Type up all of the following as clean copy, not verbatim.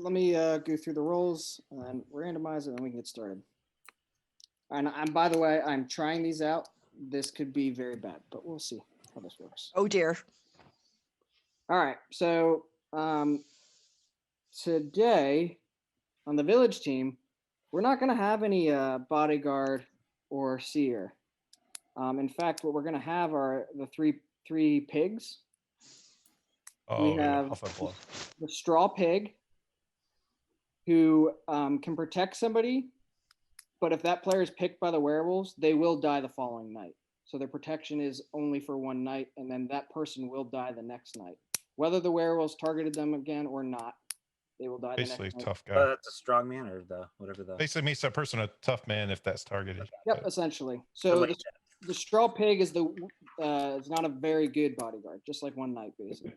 let me go through the rolls and randomize it, and we can get started. And by the way, I'm trying these out. This could be very bad, but we'll see how this works. Oh dear. All right, so today on the village team, we're not going to have any bodyguard or seer. In fact, what we're going to have are the three pigs. We have the straw pig, who can protect somebody, but if that player is picked by the werewolves, they will die the following night. So their protection is only for one night, and then that person will die the next night. Whether the werewolves targeted them again or not, they will die Basically, the next tough night. guy. That's a strong man or whatever the. Basically makes that person a tough man if that's targeted. Yep, essentially. So the straw pig is not a very good bodyguard, just like one night, basically.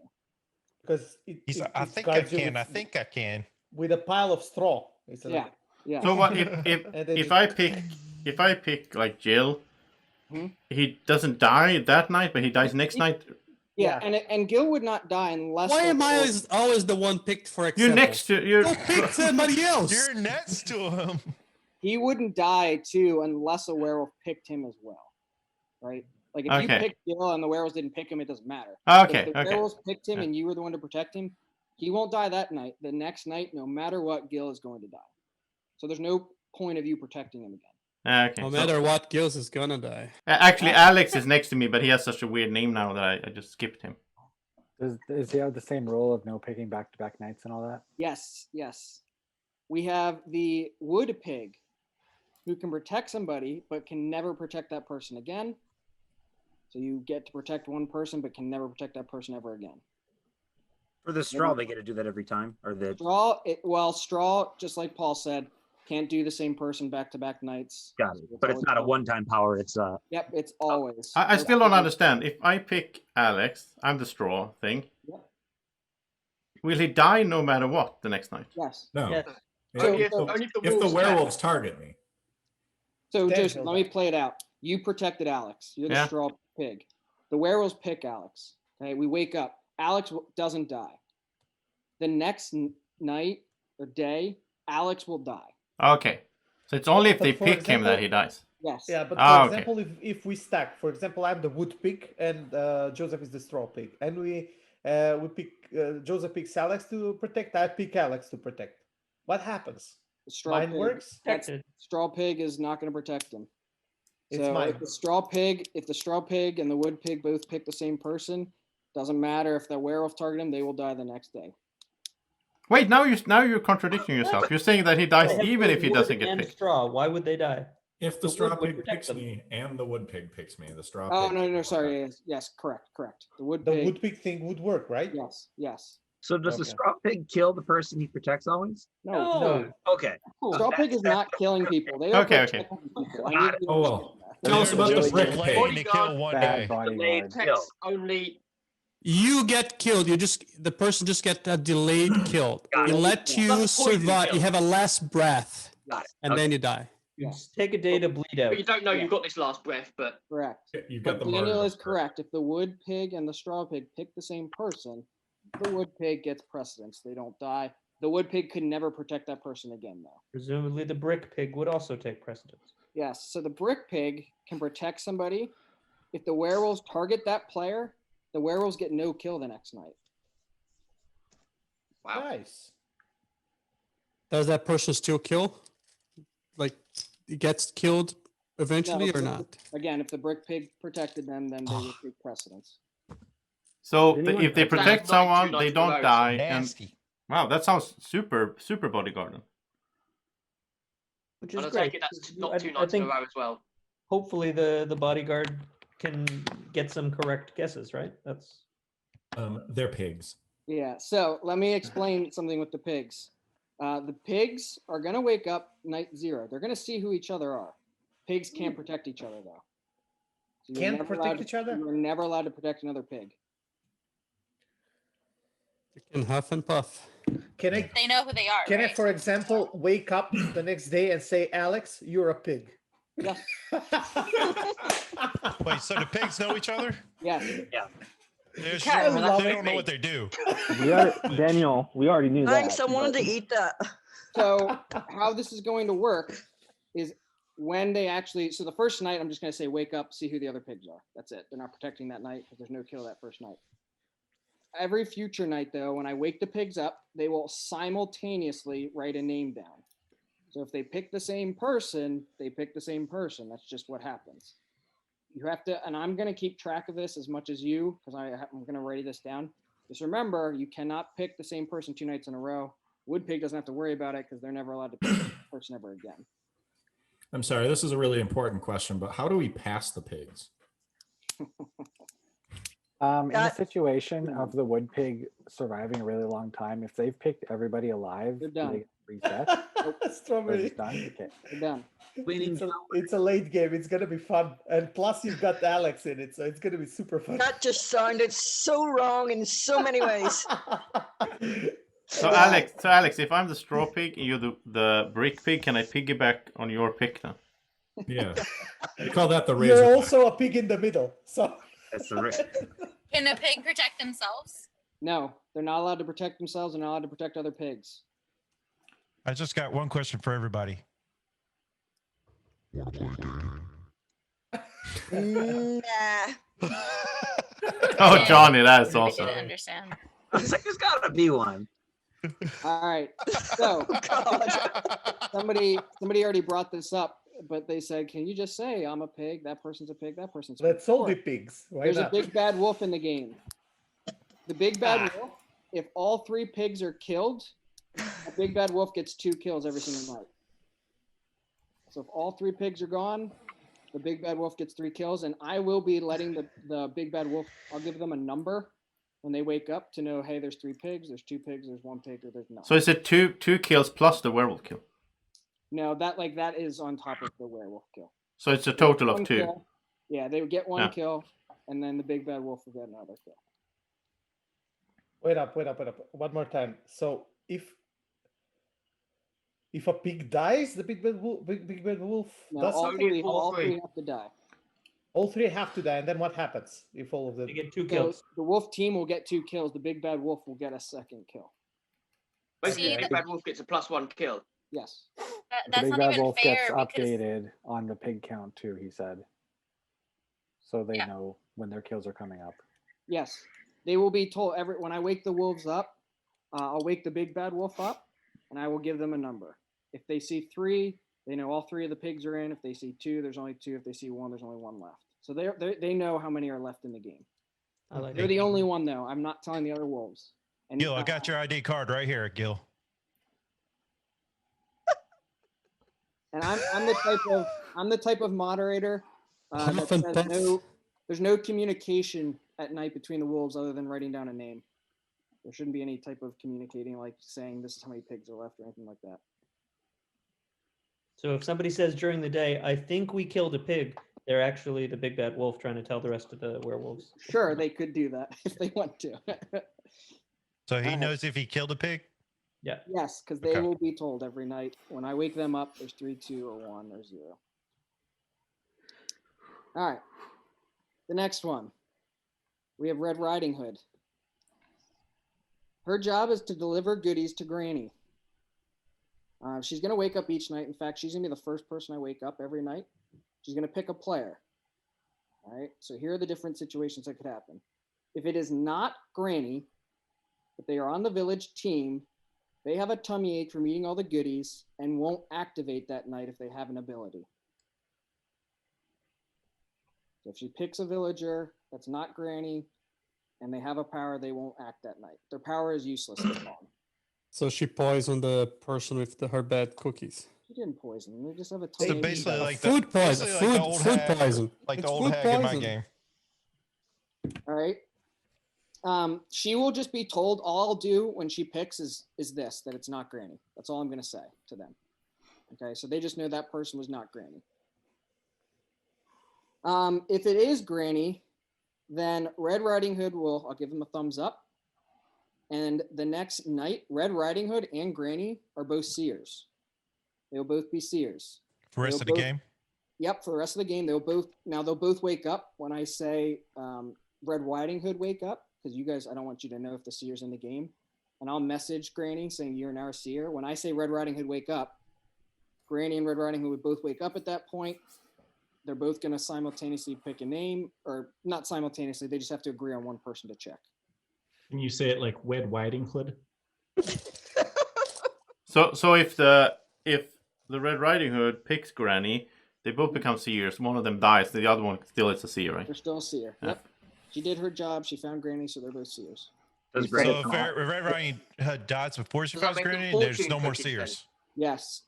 Because I think I can. With a pile of straw. Yeah. So what if I pick like Jill, he doesn't die that night, but he dies next night. Yeah, and Gil would not die unless. Why am I always the one picked for example? You're next to you. Go pick somebody else. You're next to him. He wouldn't die too unless a werewolf picked him as well, right? Like if you picked Gil and the werewolves didn't pick him, it doesn't matter. Okay. If the werewolves picked him and you were the one to protect him, he won't die that night. The next night, no matter what, Gil is going to die. So there's no point of you protecting him again. Okay. No matter what, Gills is gonna die. Actually, Alex is next to me, but he has such a weird name now that I just skipped him. Does he have the same role of no picking back-to-back nights and all that? Yes. We have the wood pig, who can protect somebody but can never protect that person again. So you get to protect one person but can never protect that person ever again. For the straw, they get to do that every time, or the straw, just like Paul said, can't do the same person back-to-back nights. Got it. But it's not a one-time power. It's Yep, it's always. I still don't understand. If I pick Alex, I'm the straw thing. Yep. Will he die no matter what the next night? Yes. No. Yes. If the werewolves target me. So just let me play it out. You protected Alex. You're the straw pig. The werewolves pick Alex. Okay, we wake up. Alex doesn't die. The next night or day, Alex will die. Okay. So it's only if they pick him that he dies. Yes. Yeah, but for example, if we stack, for example, I'm the wood pig and Joseph is the straw pig, and we pick Joseph picks Alex to protect. I pick Alex to protect. What happens? Mine works. Straw pig is not going to protect him. It's so mine. if the straw pig and the wood pig both pick the same person, doesn't matter if the werewolf target him, they will die the next day. Wait, now you're contradicting yourself. You're saying that he dies even if he doesn't get picked. Straw. Why would they die? If the straw pig picks me and the wood pig picks me, the straw Oh, pig. no, sorry. Yes, correct. The wood pig thing would work, right? Yes. So does the straw pig kill the person he protects always? No. Okay. Straw pig is not killing people. They Okay. Tell us about the brick pig. To kill one day. Only. You get killed. The person just get a delayed kill. He let you survive. You have a last breath, and then you die. You take a day to bleed out. But you don't know you've got this last breath, but correct. You've got the Daniel is correct. If the wood pig and the straw pig pick the same person, the wood pig gets precedence. They don't die. The wood pig could never protect that person again, though. Presumably, the brick pig would also take precedence. Yes. So the brick pig can protect somebody. If the werewolves target that player, the werewolves get no kill the next night. Wow. Nice. Does that person still kill? Like, he gets killed eventually or not? Again, if the brick pig protected them, then they would take precedence. So if they protect someone, they don't die. Nasty. Wow, that sounds super bodyguard. Which is I great. take it that's not 2 nights in a row as well. Hopefully, the bodyguard can get some correct guesses, right? That's. They're pigs. Yeah. So let me explain something with the pigs. The pigs are going to wake up night 0. They're going to see who each other are. Pigs can't protect each other, though. So Can't protect each other? You're never allowed to protect another pig. You can huff and puff. Can I? They know who they are. Can I, right? for example, wake up the next day and say, "Alex, you're a pig"? Yes. Wait, so the pigs know each other? Yes. Yeah. They're I sure, love they it, don't know what they do. Daniel, we already knew that. Thanks, I wanted to eat that. So how this is going to work is when they actually, so the first night, I'm just going to say, wake up, see who the other pigs are. That's it. They're not protecting that night because there's no kill that first night. Every future night, though, when I wake the pigs up, they will simultaneously write a name down. So if they pick the same person, they pick the same person. That's just what happens. You have to, and I'm going to keep track of this as much as you, because I'm going to write this down. Just remember, you cannot pick the same person 2 nights in a row. Wood pig doesn't have to worry about it because they're never allowed to pick the person ever again. I'm sorry, this is a really important question, but how do we pass the pigs? In the situation of the wood pig surviving a really long time, if they've picked everybody alive, They're done. they get reset. They're Strawberry. just done. Okay. They're done. It's a late game. It's gonna be fun, and plus you've got Alex in it, so it's gonna be super fun. That just sounded so wrong in so many ways. So Alex, if I'm the straw pig and you're the brick pig, can I piggyback on your pick now? Yeah. We call that the razor. You're also a pig in the middle, so. That's the risk. Can a pig protect themselves? No, they're not allowed to protect themselves. They're not allowed to protect other pigs. I just got one question for everybody. Nah. Oh, Johnny, that's I awesome. didn't understand. I was like, there's gotta be one. All right. So somebody already brought this up, but they said, can you just say I'm a pig, that person's a pig, that person's a pig? Let's all be pigs. Why There's not? a big bad wolf in the game. The big bad wolf, if all 3 pigs are killed, a big bad wolf gets 2 kills every single night. So if all 3 pigs are gone, the big bad wolf gets 3 kills, and I will be letting the big bad wolf, I'll give them a number when they wake up to know, hey, there's 3 pigs, there's 2 pigs, there's 1 pig, or there's none. So is it two kills plus the werewolf kill? No, that is on top of the werewolf kill. So it's a total of 1 2. kill. Yeah, they would get 1 Yeah. kill, and then the big bad wolf will get another kill. Wait up. One more time. So if a pig dies, the big bad wolf No, does all something? 3 have to die. All 3 have to die, and then what happens if all of them? They get 2 So kills. the wolf team will get 2 kills. The big bad wolf will get a 2nd kill. Basically, See, Big Bad Wolf gets a +1 kill. Yes. The That's big not bad even wolf fair gets because updated on the pig count too, he said. So they Yeah. know when their kills are coming up. Yes. They will be told when I wake the wolves up, I'll wake the big bad wolf up, and I will give them a number. If they see 3, they know all 3 of the pigs are in. If they see 2, there's only 2. If they see 1, there's only 1 left. So they know how many are left in the game. I like They're it. the only one though. I'm not telling the other wolves. And Gil, I got your ID card right here, Gil. And I'm the type of moderator that Puff and says puff. there's no communication at night between the wolves other than writing down a name. There shouldn't be any type of communicating, like saying this is how many pigs are left or anything like that. So if somebody says during the day, I think we killed a pig, they're actually the big bad wolf trying to tell the rest of the werewolves. Sure, they could do that if they want to. So he Alright. knows if he killed a pig? Yeah. Yes, because they Okay. will be told every night. When I wake them up, there's 3, 2, or 1, or 0. All right. The next one. We have Red Riding Hood. Her job is to deliver goodies to Granny. She's going to wake up each night. In fact, she's going to be the first person I wake up every night. She's going to pick a player. All right. So here are the different situations that could happen. If it is not Granny, but they are on the village team, they have a tummy ache from eating all the goodies and won't activate that night if they have an ability. So if she picks a villager that's not Granny and they have a power, they won't act that night. Their power is useless. It's gone. So she poisoned the person with her bad cookies. She didn't poison them. They just have a So tummy ache. basically, like Food poison. basically like the old Food hag, poison. like the It's old food hag in my poison. game. All right. She will just be told all I'll do when she picks is this, that it's not Granny. That's all I'm going to say to them. Okay, so they just know that person was not Granny. If it is Granny, then Red Riding Hood I'll give them a thumbs up. And the next night, Red Riding Hood and Granny are both seers. They will both be seers. For the rest of the game? Yep, for the rest of the game, they'll both wake up when I say Red Riding Hood wake up, because you guys, I don't want you to know if the seer's in the game, and I'll message Granny saying you're now a seer. When I say Red Riding Hood wake up, Granny and Red Riding Hood would both wake up at that point. They're both going to simultaneously pick a name, or not simultaneously. They just have to agree on one person to check. Can you say it like Wed Whiting Hood? So if the Red Riding Hood picks Granny, they both become seers. One of them dies, the other one still is a seer, right? They're still a seer. Yeah. Yep. She did her job. She found Granny, so they're both seers. Does So if Red Riding Hood dies before she Does that finds make them Granny, there's fortune no more cookies then? seers. Yes,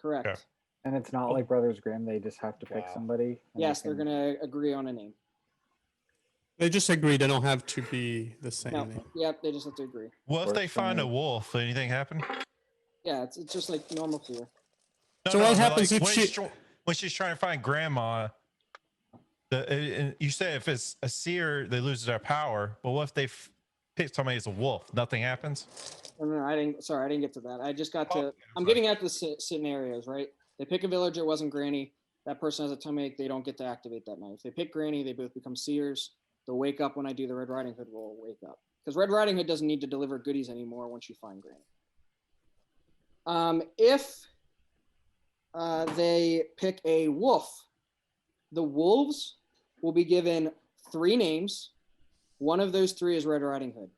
correct. Okay. And it's not like Brothers Grimm. They just have to pick Wow. somebody. and Yes, they they're can- going to agree on a name. They just agree. They don't have to be the same. No, yep, they just have to agree. Well, if Works they for find me. a wolf, anything happen? Yeah, it's just like normal seer. So what but happens if when she- when she's trying to find Grandma? And you say if it's a seer, they lose their power. But what if they pick somebody as a wolf? Nothing happens. No, I didn't. Sorry, I didn't get to that. I just got Oh, to. okay, I'm getting at the scenarios, right? They pick a villager, it wasn't Granny. That person has a tummy ache. They don't get to activate that night. If they pick Granny, they both become seers. They'll wake up when I do the Red Riding Hood roll. Wake up because Red Riding Hood doesn't need to deliver goodies anymore once you find Granny. If they pick a wolf, the wolves will be given 3 names. One of those 3 is Red Riding Hood.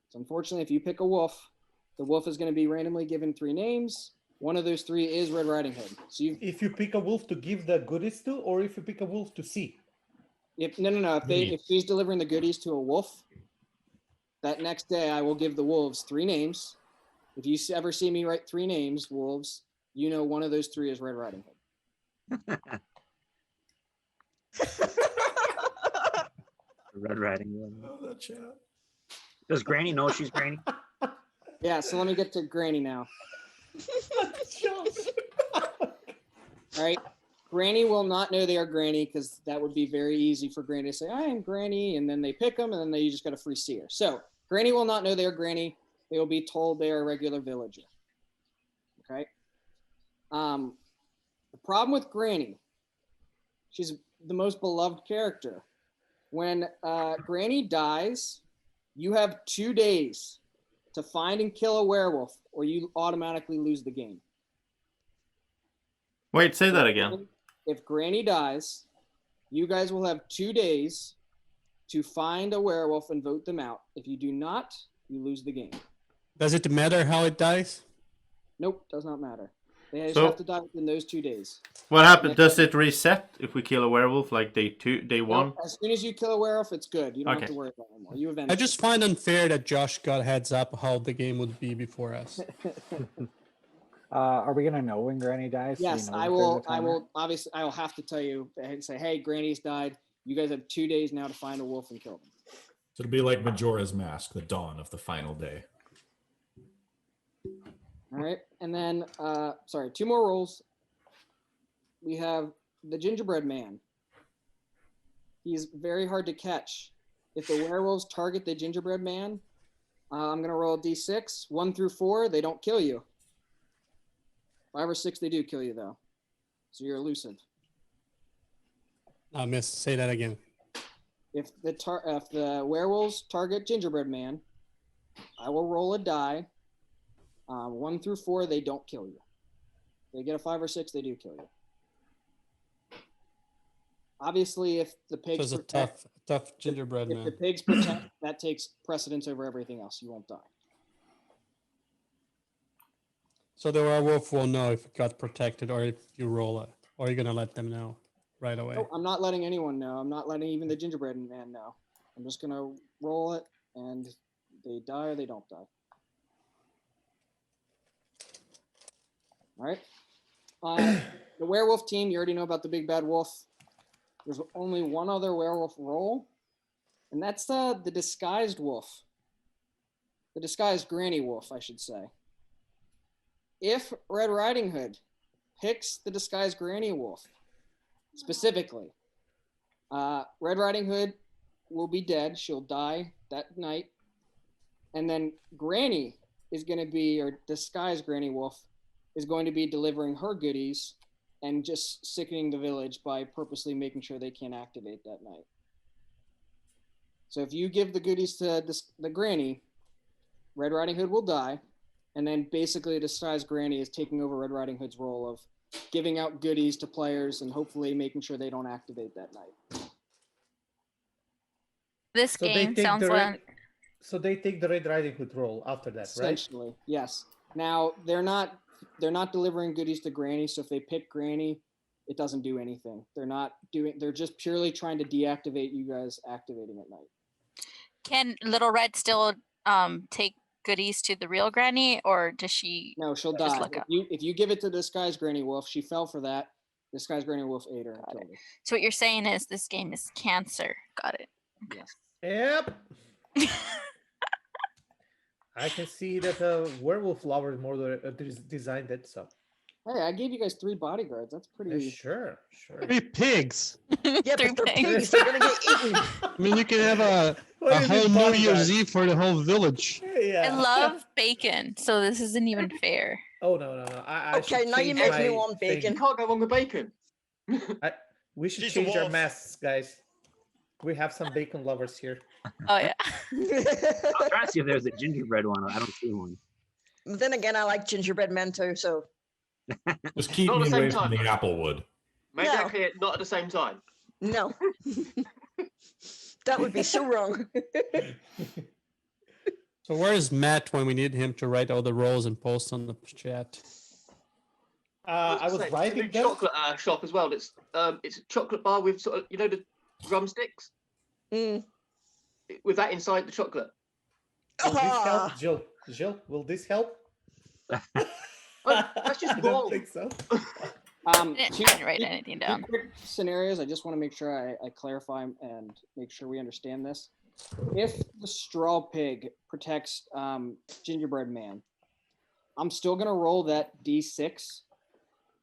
So unfortunately, if you pick a wolf, the wolf is going to be randomly given 3 names. One of those 3 is Red Riding Hood. So If you pick a wolf to give the goodies to, or if you pick a wolf to see. no. If she's delivering the goodies to a wolf, that next day I will give the wolves 3 names. If you ever see me write 3 names, wolves, you know one of those 3 is Red Riding Hood. Red Riding Hood. Does Granny know she's Granny? Yeah. So let me get to Granny now. All right. Granny will not know they are Granny because that would be very easy for Granny to say, I am Granny, and then they pick them, and then they just got a free seer. So Granny will not know they are Granny. They will be told they are a regular villager. Okay. The problem with Granny, she's the most beloved character. When Granny dies, you have 2 days to find and kill a werewolf, or you automatically lose the game. Wait, say that again. If Granny dies, you guys will have 2 days to find a werewolf and vote them out. If you do not, you lose the game. Does it matter how it dies? Nope, does not matter. They just So- have to die within those 2 days. What happens? Does it reset if we kill a werewolf like day 1? Nope, as soon as you kill a werewolf, it's good. You don't have Okay. to worry about it anymore. You I eventually. just find unfair that Josh got heads up how the game would be before us. Are we gonna know when Granny dies? Do we Yes, know I if there's a will. I timer? will. Obviously, I will have to tell you and say, "Hey, Granny's died. You guys have 2 days now to find a wolf and kill them." So it'll be like Majora's Mask, the dawn of the final day. All right, and then sorry, 2 more rolls. We have the gingerbread man. He's very hard to catch. If the werewolves target the gingerbread man, I'm gonna roll a d6. 1 through 4, they don't kill you. 5 or 6, they do kill you though. So you're elusive. I missed. Say that again. If the werewolves target gingerbread man, I will roll a die. 1 through 4, they don't kill you. They get a 5 or 6, they do kill you. Obviously, if the So pigs it's a protect, tough gingerbread if the man. pigs protect, that takes precedence over everything else. You won't die. So the werewolf will know if it got protected or if you roll it, or you're gonna let them know right away. No, I'm not letting anyone know. I'm not letting even the gingerbread man know. I'm just gonna roll it, and they die or they don't die. All right. The werewolf team, you already know about the big bad wolf. There's only one other werewolf roll, and that's the disguised wolf. The disguised granny wolf, I should say. If Red Riding Hood picks the disguised granny wolf, specifically, Red Riding Hood will be dead. She'll die that night. And then Granny is going to be, or disguised Granny Wolf, is going to be delivering her goodies and just sickening the village by purposely making sure they can't activate that night. So if you give the goodies to the granny, Red Riding Hood will die, and then basically disguised granny is taking over Red Riding Hood's role of giving out goodies to players and hopefully making sure they don't activate that night. This So they game take sounds the like So they take the Red Riding Hood role after that, right? Essentially, yes. Now they're not delivering goodies to Granny, so if they pick Granny, it doesn't do anything. They're just purely trying to deactivate you guys activating at night. can Little Red still take goodies to the real Granny, or does she? No, she'll just die. look up? If you give it to Disguised Granny Wolf, she fell for that. Disguised Granny Wolf ate her and killed her. So what you're saying is this game is cancer. Got it. Yes. Yep. I can see that werewolf lover more designed it. So Hey, I gave you guys 3 bodyguards. That's pretty. sure. 3 pigs. Yeah, Three but they're pigs. pigs. They're gonna get eaten. I mean, you can have a What do you whole mean New bodyguard? Year's Eve for the whole village. Yeah. I love bacon, so this isn't even fair. Oh no. I Okay, should now you change make me my want thing. bacon. You can't go wrong with bacon. We should She's a change our wolf. masks, guys. We have some bacon lovers here. Oh yeah. I'm trying to see if there's a gingerbread one. I don't see one. But then again, I like gingerbread men too. So Just keep Not me at the same away from time. the Applewood. Make No. that clear, not at the same time. no, that would be so wrong. So where is Matt when we need him to write all the roles and post on the chat? I was Say, it's a writing new them. chocolate shop as well. It's a chocolate bar with sort of, you know, the drumsticks Mm. with that inside the chocolate. Will this Ah. help, Jill? Jill, will this help? That's just I don't wrong. think so. I didn't write anything Two down. quick scenarios. I just want to make sure I clarify and make sure we understand this. If the straw pig protects gingerbread man, I'm still gonna roll that D6.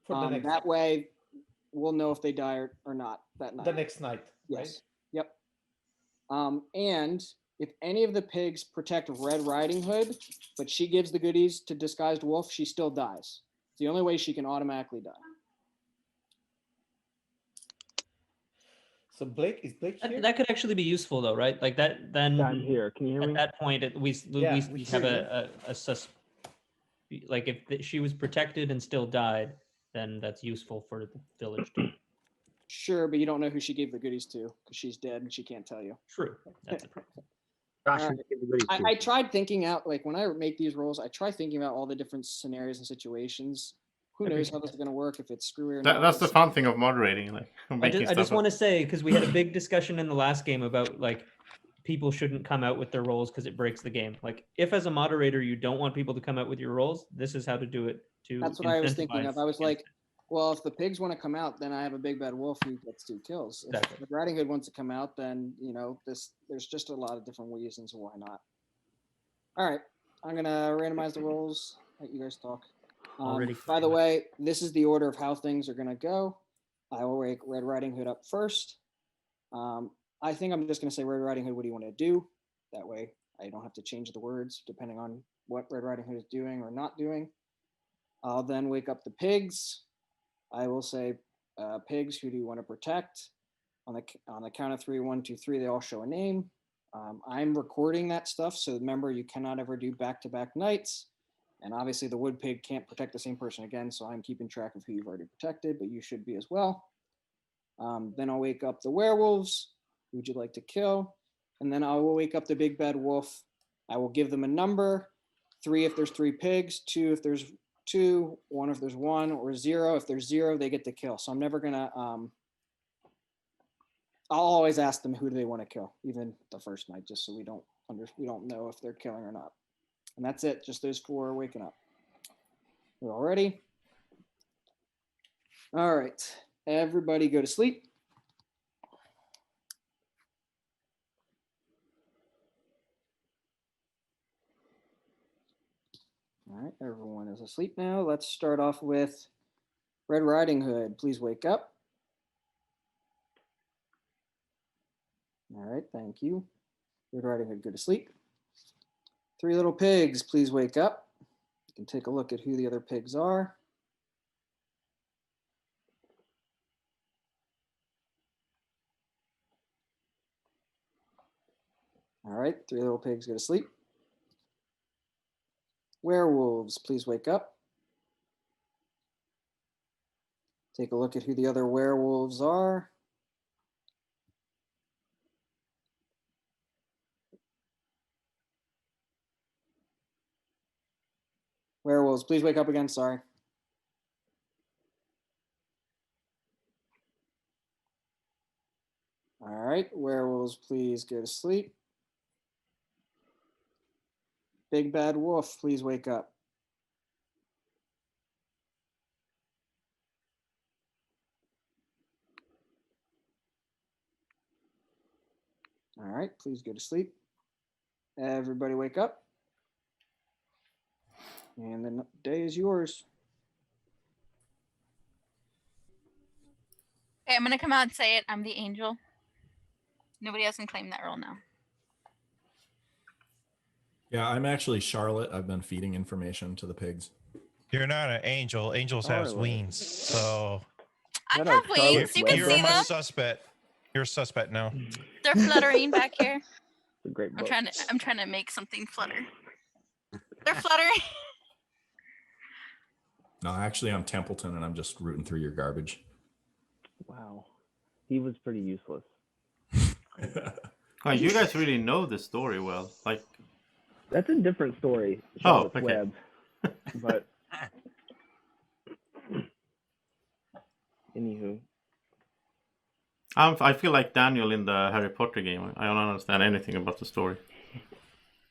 For the next That way, we'll know if they die or not that night. the next night. Right? Yes. Yep. And if any of the pigs protect Red Riding Hood, but she gives the goodies to Disguised Wolf, she still dies. It's the only way she can automatically die. So Blake is Blake here? That could actually be useful though, right? Like that. Then Yeah, I'm here. Can you hear at me? that point, Yeah, we we have hear a like if she was protected and still died, then that's useful for the village. Sure, but you don't know who she gave the goodies to because she's dead and she can't tell you. True. That's it. Josh, All you right. give the goodies too. I tried thinking out, like when I make these rolls, I try thinking about all the different scenarios and situations. Who knows how this is going to work, if it's screwy or not. That's the fun thing of moderating, like making I just stuff want up. to say, because we had a big discussion in the last game about like people shouldn't come out with their roles because it breaks the game. Like if as a moderator you don't want people to come out with your roles, this is how to do it. That's what I was thinking of. incentivize I was against like, well, if the pigs want to come out, then I have a big bad wolf who gets 2 kills. If Exactly. the Riding Hood wants to come out, then there's just a lot of different reasons why not. All right, I'm gonna randomize the rolls. Let you guys talk. Already By the way, this is the order of how things are gonna go. I will wake Red Riding Hood up first. I think I'm just gonna say, Red Riding Hood, what do you want to do? That way, I don't have to change the words depending on what Red Riding Hood is doing or not doing. I'll then wake up the pigs. I will say, pigs, who do you want to protect? On the count of 3, 1, 2, 3, they all show a name. I'm recording that stuff, so remember, you cannot ever do back-to-back nights. And obviously, the wood pig can't protect the same person again, so I'm keeping track of who you've already protected, but you should be as well. Then I'll wake up the werewolves. Who would you like to kill? And then I will wake up the big bad wolf. I will give them a number: 3 if there's 3 pigs, 2 if there's 2, 1 if there's 1, or 0 if there's 0. They get to kill. So I'm never gonna. I'll always ask them who do they want to kill, even the first night, just so we don't know if they're killing or not. And that's it. Just those 4 are waking up. We're all ready. All right, everybody, go to sleep. All right, everyone is asleep now. Let's start off with Red Riding Hood. Please wake up. All right, thank you. Red Riding Hood, go to sleep. 3 little pigs, please wake up. You can take a look at who the other pigs are. All right, 3 little pigs go to sleep. Werewolves, please wake up. Take a look at who the other werewolves are. Werewolves, please wake up again. Sorry. All right, werewolves, please go to sleep. Big bad wolf, please wake up. All right, please go to sleep. Everybody wake up. And the day is yours. Okay, I'm gonna come out and say it. I'm the angel. Nobody else can claim that role now. Yeah, I'm actually Charlotte. I've been feeding information to the pigs. You're not an angel. Angels have Charlotte. wings. So I That have are Charlotte wings. You can you're see my them. suspect. You're a suspect now. They're fluttering back here. It's a great I'm book. trying to make something flutter. They're fluttering. No, actually, I'm Templeton, and I'm just rooting through your garbage. Wow. He was pretty useless. Oh, you guys really know the story well. Like, That's a different story. Oh, Charlotte's okay. Web. But anywho, I feel like Daniel in the Harry Potter game. I don't understand anything about the story.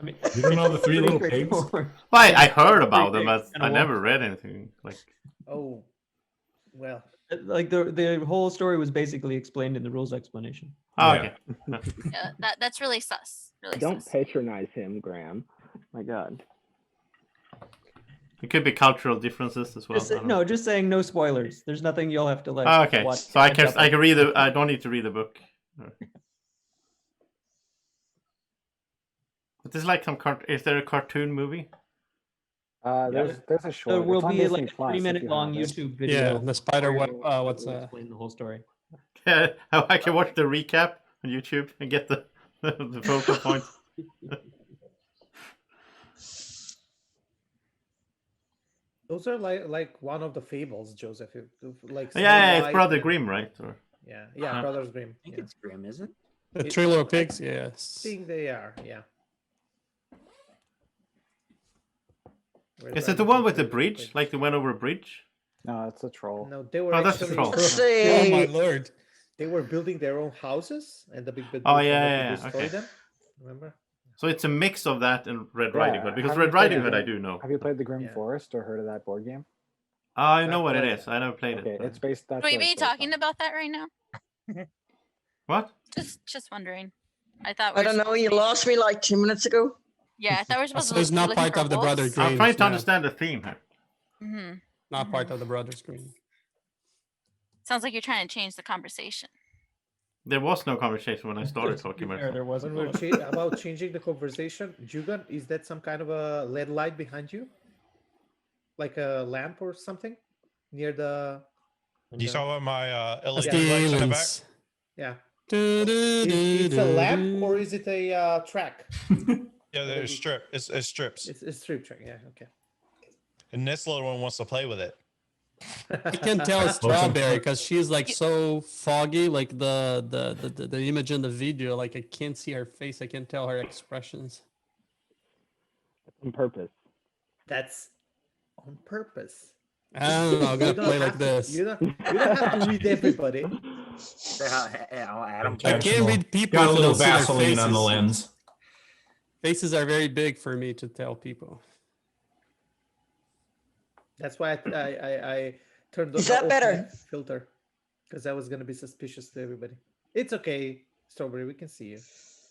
I mean, You don't know the three little pigs? Well, I heard about them, but And a I never wolf. read anything. Like, Oh, well. Like the whole story was basically explained in the rules explanation. oh, Yeah. okay. That's really sus. Really don't sus. patronize him, Graham. My God. It could be cultural differences as well. Just, I don't know. just saying no spoilers. There's nothing you'll have to like. Oh, okay, watch so I catch up can on. read the. I don't need to read the book. But there's like some is there a cartoon movie? There's a short. There will it's on be Disney like a Plus, if 3-minute you long have it. YouTube video. Yeah, the spider where web. it'll- What's it'll explain the whole story? Yeah, I can watch the recap on YouTube and get the the focal point. Those are like one of the fables, Joseph. Like Yeah, Snow it's Brother White and- Grimm, right? Or Yeah, Brothers Grimm. I think Yeah. it's Grim, isn't it? The It- three little pigs. I Yes. think they are. Yeah. Where's is that it the one with the little bridge? pig? Like they went over a bridge? No, it's a troll. No, they were Oh, that's the actually. troll. Let's Oh my see. lord. They were building their own houses, and the big bad Oh, wolf yeah, wanted yeah, to yeah, destroy okay. them. Remember? So it's a mix of that and Red Riding Hood. Because have you Red played Riding the Hood, I Grim- do know. Have you played the Grim Yeah. Forest or heard of that board game? I know Not what it played is. I never played Okay, it. it's based. That's Will what you be it's based talking on. about that right now? What? Just wondering. I thought I we don't know. You lost me like 2 minutes ago. Yeah, I thought we were supposed So to it's be not looking part for of the Brother wolves. Grimm. I'm trying to yeah. understand the theme here. Mm-hmm. Not part of the Brothers Green. Sounds like you're trying to change the conversation. There was no conversation when I started To be talking fair, about it. there wasn't. When we're about changing the conversation, Jugan, is that some kind of a LED light behind you? Like a lamp or something near the? You saw what my LED Yeah. lights in the back? Demons. Yeah. Du, du, du, It's a du, lamp du. or is it a track? Yeah, there's strip. It's strips. It's a strip track. Yeah. Okay. And this little one wants to play with it. I can tell it's Strawberry because she's like so foggy, like the image in the video. Like I can't see her face. I can't tell her expressions. On purpose. That's on purpose. I don't know. I'm gonna You don't play like have to- this. You don't have to read everybody. Adam. I can't read people. Got a if I little don't see their Vaseline on the faces. lens. Faces are very big for me to tell people. That's why I turned on Is the that better? open filter, because I was gonna be suspicious to everybody. It's okay, Strawberry. We can see you.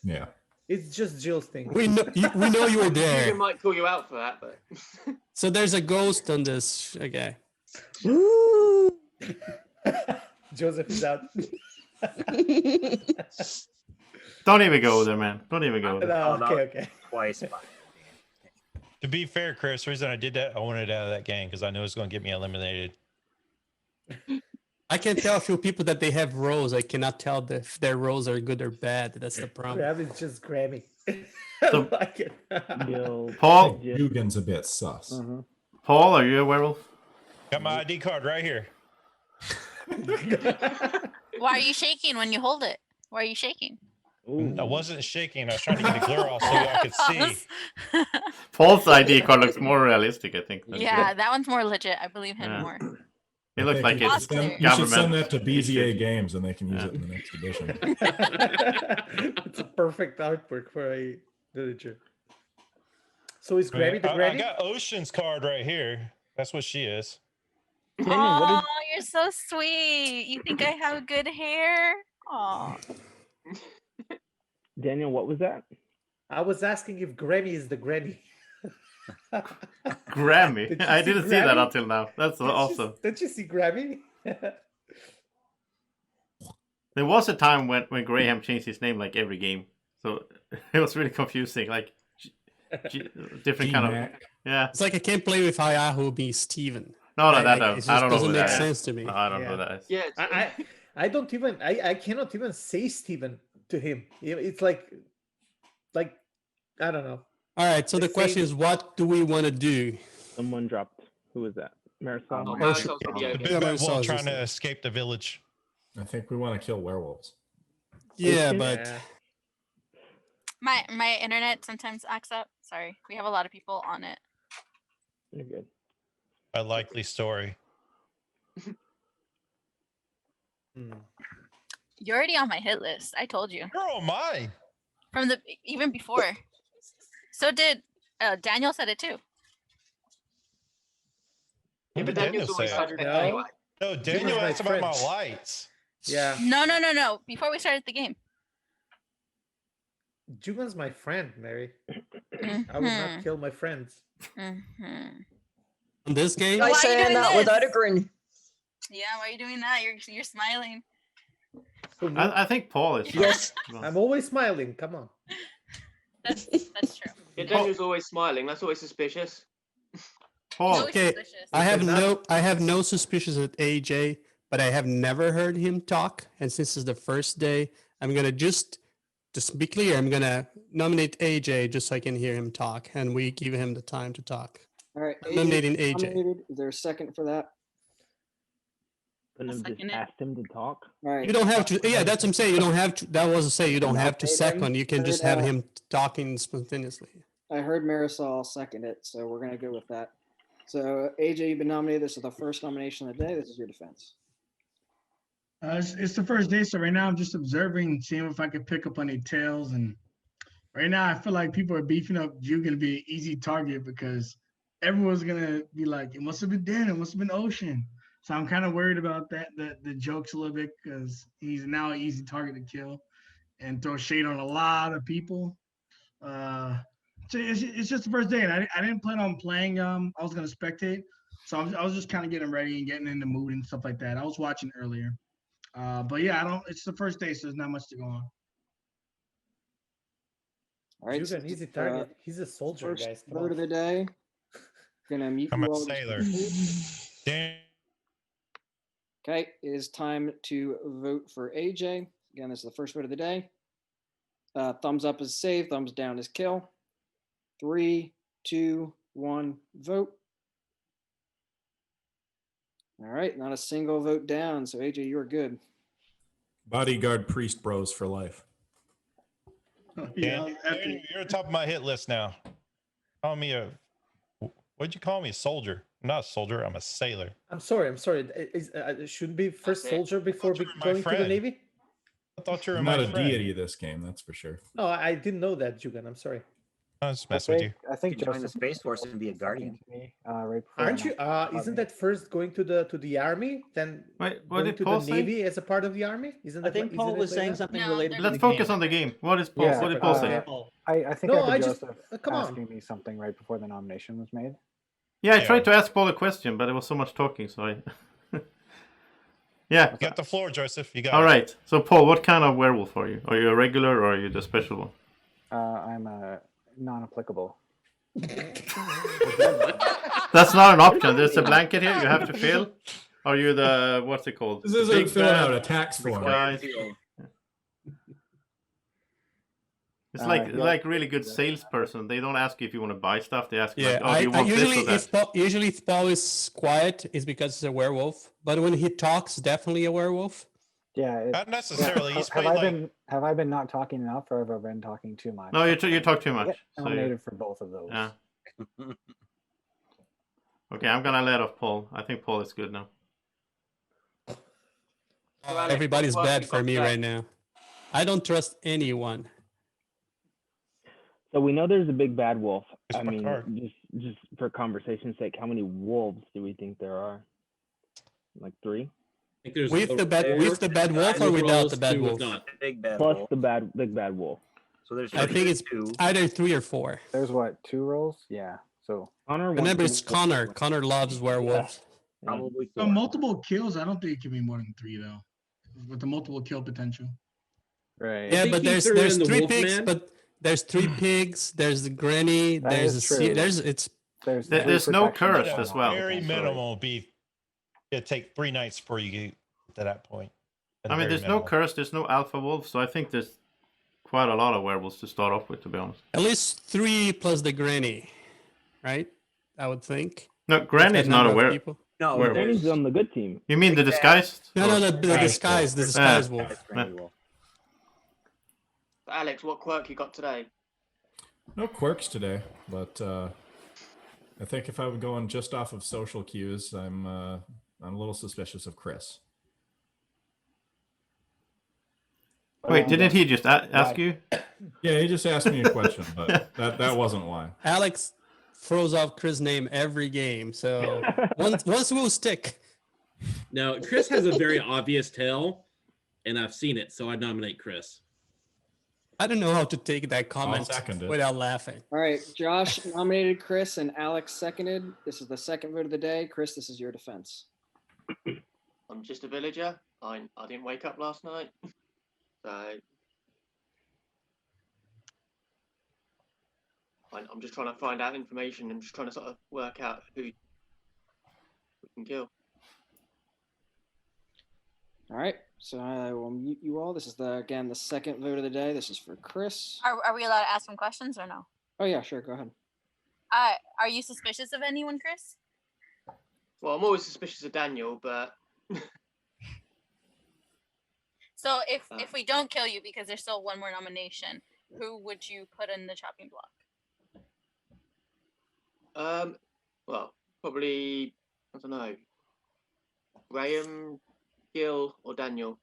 Yeah. It's just Jill's thing. We know you were Julian there. might call you out for that, but So there's a ghost on this. Okay. Woo. Joseph is out. Don't even go there, man. Don't even go there. No, Oh, no. okay. Twice. To be fair, Chris, the reason I did that, I wanted out of that game because I knew it was going to get me eliminated. I can tell a few people that they have roles. I cannot tell if their roles are good or bad. That's the problem. Graham is just Grammy. So- I like it. Jill, Paul, Jill- Dugan's a bit sus. Paul, are you a werewolf? Got my ID card right here. Why are you shaking when you hold it? Why are you shaking? I wasn't shaking. I was trying to get the glare off so I could see. Paul's ID card looks more realistic, I think. than Yeah, Jill. that one's more legit. I believe him Yeah. more. It looks like you it's should send, Oscar. you should send government. that to BZA issued. Games and they can use it in the next edition. It's a perfect artwork for a villager. So is Grammy the I granny? got Ocean's card right here. That's what she is. Daniel, what Oh, did, you're so sweet. You think I have good hair? Oh, Daniel, what was that? I was asking if Grammy is the granny. Grammy. Did you I see didn't see that Grammy? until now. That's awesome. Did you see Grammy? There was a time when Graham changed his name like every game, so it was really confusing. Like different kind of G-Mac. yeah. It's like I can't play with Yahoo being Steven. No, Right, that like, no. it I don't know just who doesn't make that is. sense to me. No, I don't know Yeah. who that is. Yeah, it's, I don't even I cannot even say Steven to him. It's like I don't know. All right, so the Like question same- is, what do we want to do? Someone dropped. Who was that? Marisol. oh, Marisol- Marisol's video The game. big Yeah, bad Marisol wolf is trying just- to escape the village. I think we want to kill werewolves. Yeah, Okay. but Yeah. my internet sometimes acts up. Sorry, we have a lot of people on it. You're good. A likely story. Hmm. You're already on my hit list. I told you Oh my! from the even before. So did Daniel said it too. Yeah, What but did Daniel's always say? suspect No. anyway. No, Daniel my asked about my friend. lights. Yeah. No. Before we started the game. Jugan's my friend, Mary. I would Mhm, not kill my friends. mhm. in this game, I Why are you saying doing that without a this? grin. Yeah, why are you doing that? You're smiling. So me, I think Paul is. Yes. I'm always smiling. Come on. That's true. Yeah, Daniel's always smiling. That's always suspicious. He's Paul. always Okay, suspicious. I have not- no suspicions at AJ, but I have never heard him talk. And since it's the first day, I'm gonna just be clear. I'm gonna nominate AJ just so I can hear him talk, and we give him the time to talk. All right. I'm nominating AJ. nominated. Is there a second for that? Couldn't I'll have just second it. asked him to talk. All right. You don't have to. Yeah, that's what I'm saying. You don't have to. That was to say you don't have to Nominate him. second. You can Third, just have him talking spontaneously. I heard Marisol second it, so we're gonna go with that. So AJ, you've been nominated. This is the first nomination of the day. This is your defense. It's the first day, so right now I'm just observing, seeing if I can pick up on their tails. And right now I feel like people are beefing up Jew gonna be an easy target because everyone's gonna be like, it must have been Dan, it must have been Ocean. So I'm kind of worried about that, the jokes a little bit because he's now an easy target to kill and throw shade on a lot of people. So it's just the first day, and I didn't plan on playing. I was gonna spectate, so I was just kind of getting ready and getting in the mood and stuff like that. I was watching earlier. But yeah, it's the first day, so there's not much to go on. All right. Jugan, easy target. He's a soldier, First guys. Come vote of on. the day. Gonna mute I'm you a all. sailor. Dan- Okay, it is time to vote for AJ. Again, this is the first vote of the day. Thumbs up is save, thumbs down is kill. 3, 2, 1, vote. All right, not a single vote down. So AJ, you are good. Bodyguard priest bros for life. Yeah, Dan, you're on top of my hit list now. Call me what'd you call me? A soldier. I'm not a soldier, I'm a sailor. I'm sorry. It shouldn't be first That's it. soldier before you were my going to the friend. Navy? I thought you were I'm my not a friend. deity this game, that's for sure. No, I didn't know that, Jugan. I'm sorry. I was I messing with you. think, I think You could join the Joseph Space Force and be a guardian. to me, right before Aren't you? announcement. Isn't that first going to the army, then Wait, what going did to Paul the say? Navy as a part of the army? Isn't I that? think isn't Paul it was like saying that? something No, related they're- to Let's the focus game. on the game. What is Paul? Yeah, What did Paul uh, say? Paul. I think No, I I heard just Joseph come on. asking me something right before the nomination was made. Yeah, I Yeah. tried to ask Paul a question, but there was so much talking, so I. Yeah. You got the floor, Joseph. You got All it. right. So, Paul, what kind of werewolf are you? Are you a regular or are you the special one? I'm non-applicable. That's not an option. There's a blanket here. You have to fill. Are you the what's it called? This The isn't big filling bad out a tax form. guy? It's like really good salesperson. They don't ask you if you want to buy stuff. They ask you Yeah, like, oh, do you want usually this or that? usually if Paul is quiet, it's because he's a werewolf. But when he talks, definitely a werewolf. Yeah. Not necessarily. He's Have played have I been not talking enough, or have I been talking too much? No, you talk too I much. get So nominated for both of those. yeah. Okay, I'm gonna let off Paul. I think Paul is good now. Everybody's what bad you for got me there? right now. I don't trust anyone. So we know there's a big bad wolf. Here's I my mean, card. just for conversation's sake, how many wolves do we think there are? Like 3? think there's With the bad wolf or without the bad wolf? Big bad Plus wolf. the big bad wolf. So there's I think it's 2. either 3 or 4. There's what, 2 rolls? Yeah. So Connor wants Remember, to it's wolf. Connor. Connor loves werewolves. Probably So 4. multiple kills, I don't think it can be more than 3 though, with the multiple kill potential. right. Yeah, think but he there's threw in the 3 wolf pigs, man. but there's 3 pigs. There's the granny. That There's is a true. it's There's There's three no protections curse on as it. well. Very minimal. It'd take 3 nights before you get to that point. I mean, there's no curse. There's no alpha wolf. So I think there's quite a lot of werewolves to start off with, to be honest. at least 3 plus the granny, right? I would think. No, Granny's That not number a of werewolf. people. No, Werewolf. Granny's on the good team. You mean the disguised? No, no, Or- the disguise wolf. Alex, what quirk you got today? No quirks today, but I think if I were going just off of social cues, I'm a little suspicious of Chris. Wait, didn't he just ask you? Yeah, he just asked me a question, but that wasn't why. Alex throws off Chris' name every game, so once will stick. Now, Chris has a very obvious tail, and I've seen it, so I nominate Chris. I don't know how to take that comment second it. without laughing. All right, Josh nominated Chris and Alex seconded. This is the second vote of the day. Chris, this is your defense. I'm just a villager. I didn't wake up last night. So I'm just trying to find out information and just trying to sort of work out who we can kill. All right, so I will mute you all. This is the second vote of the day. This is for Chris. Are we allowed to ask him questions or no? Oh yeah, sure. Go ahead. Are you suspicious of anyone, Chris? Well, I'm always suspicious of Daniel, but So if we don't kill you because there's still one more nomination, who would you put in the chopping block? well, probably I don't know. Graham, Gil, or Daniel.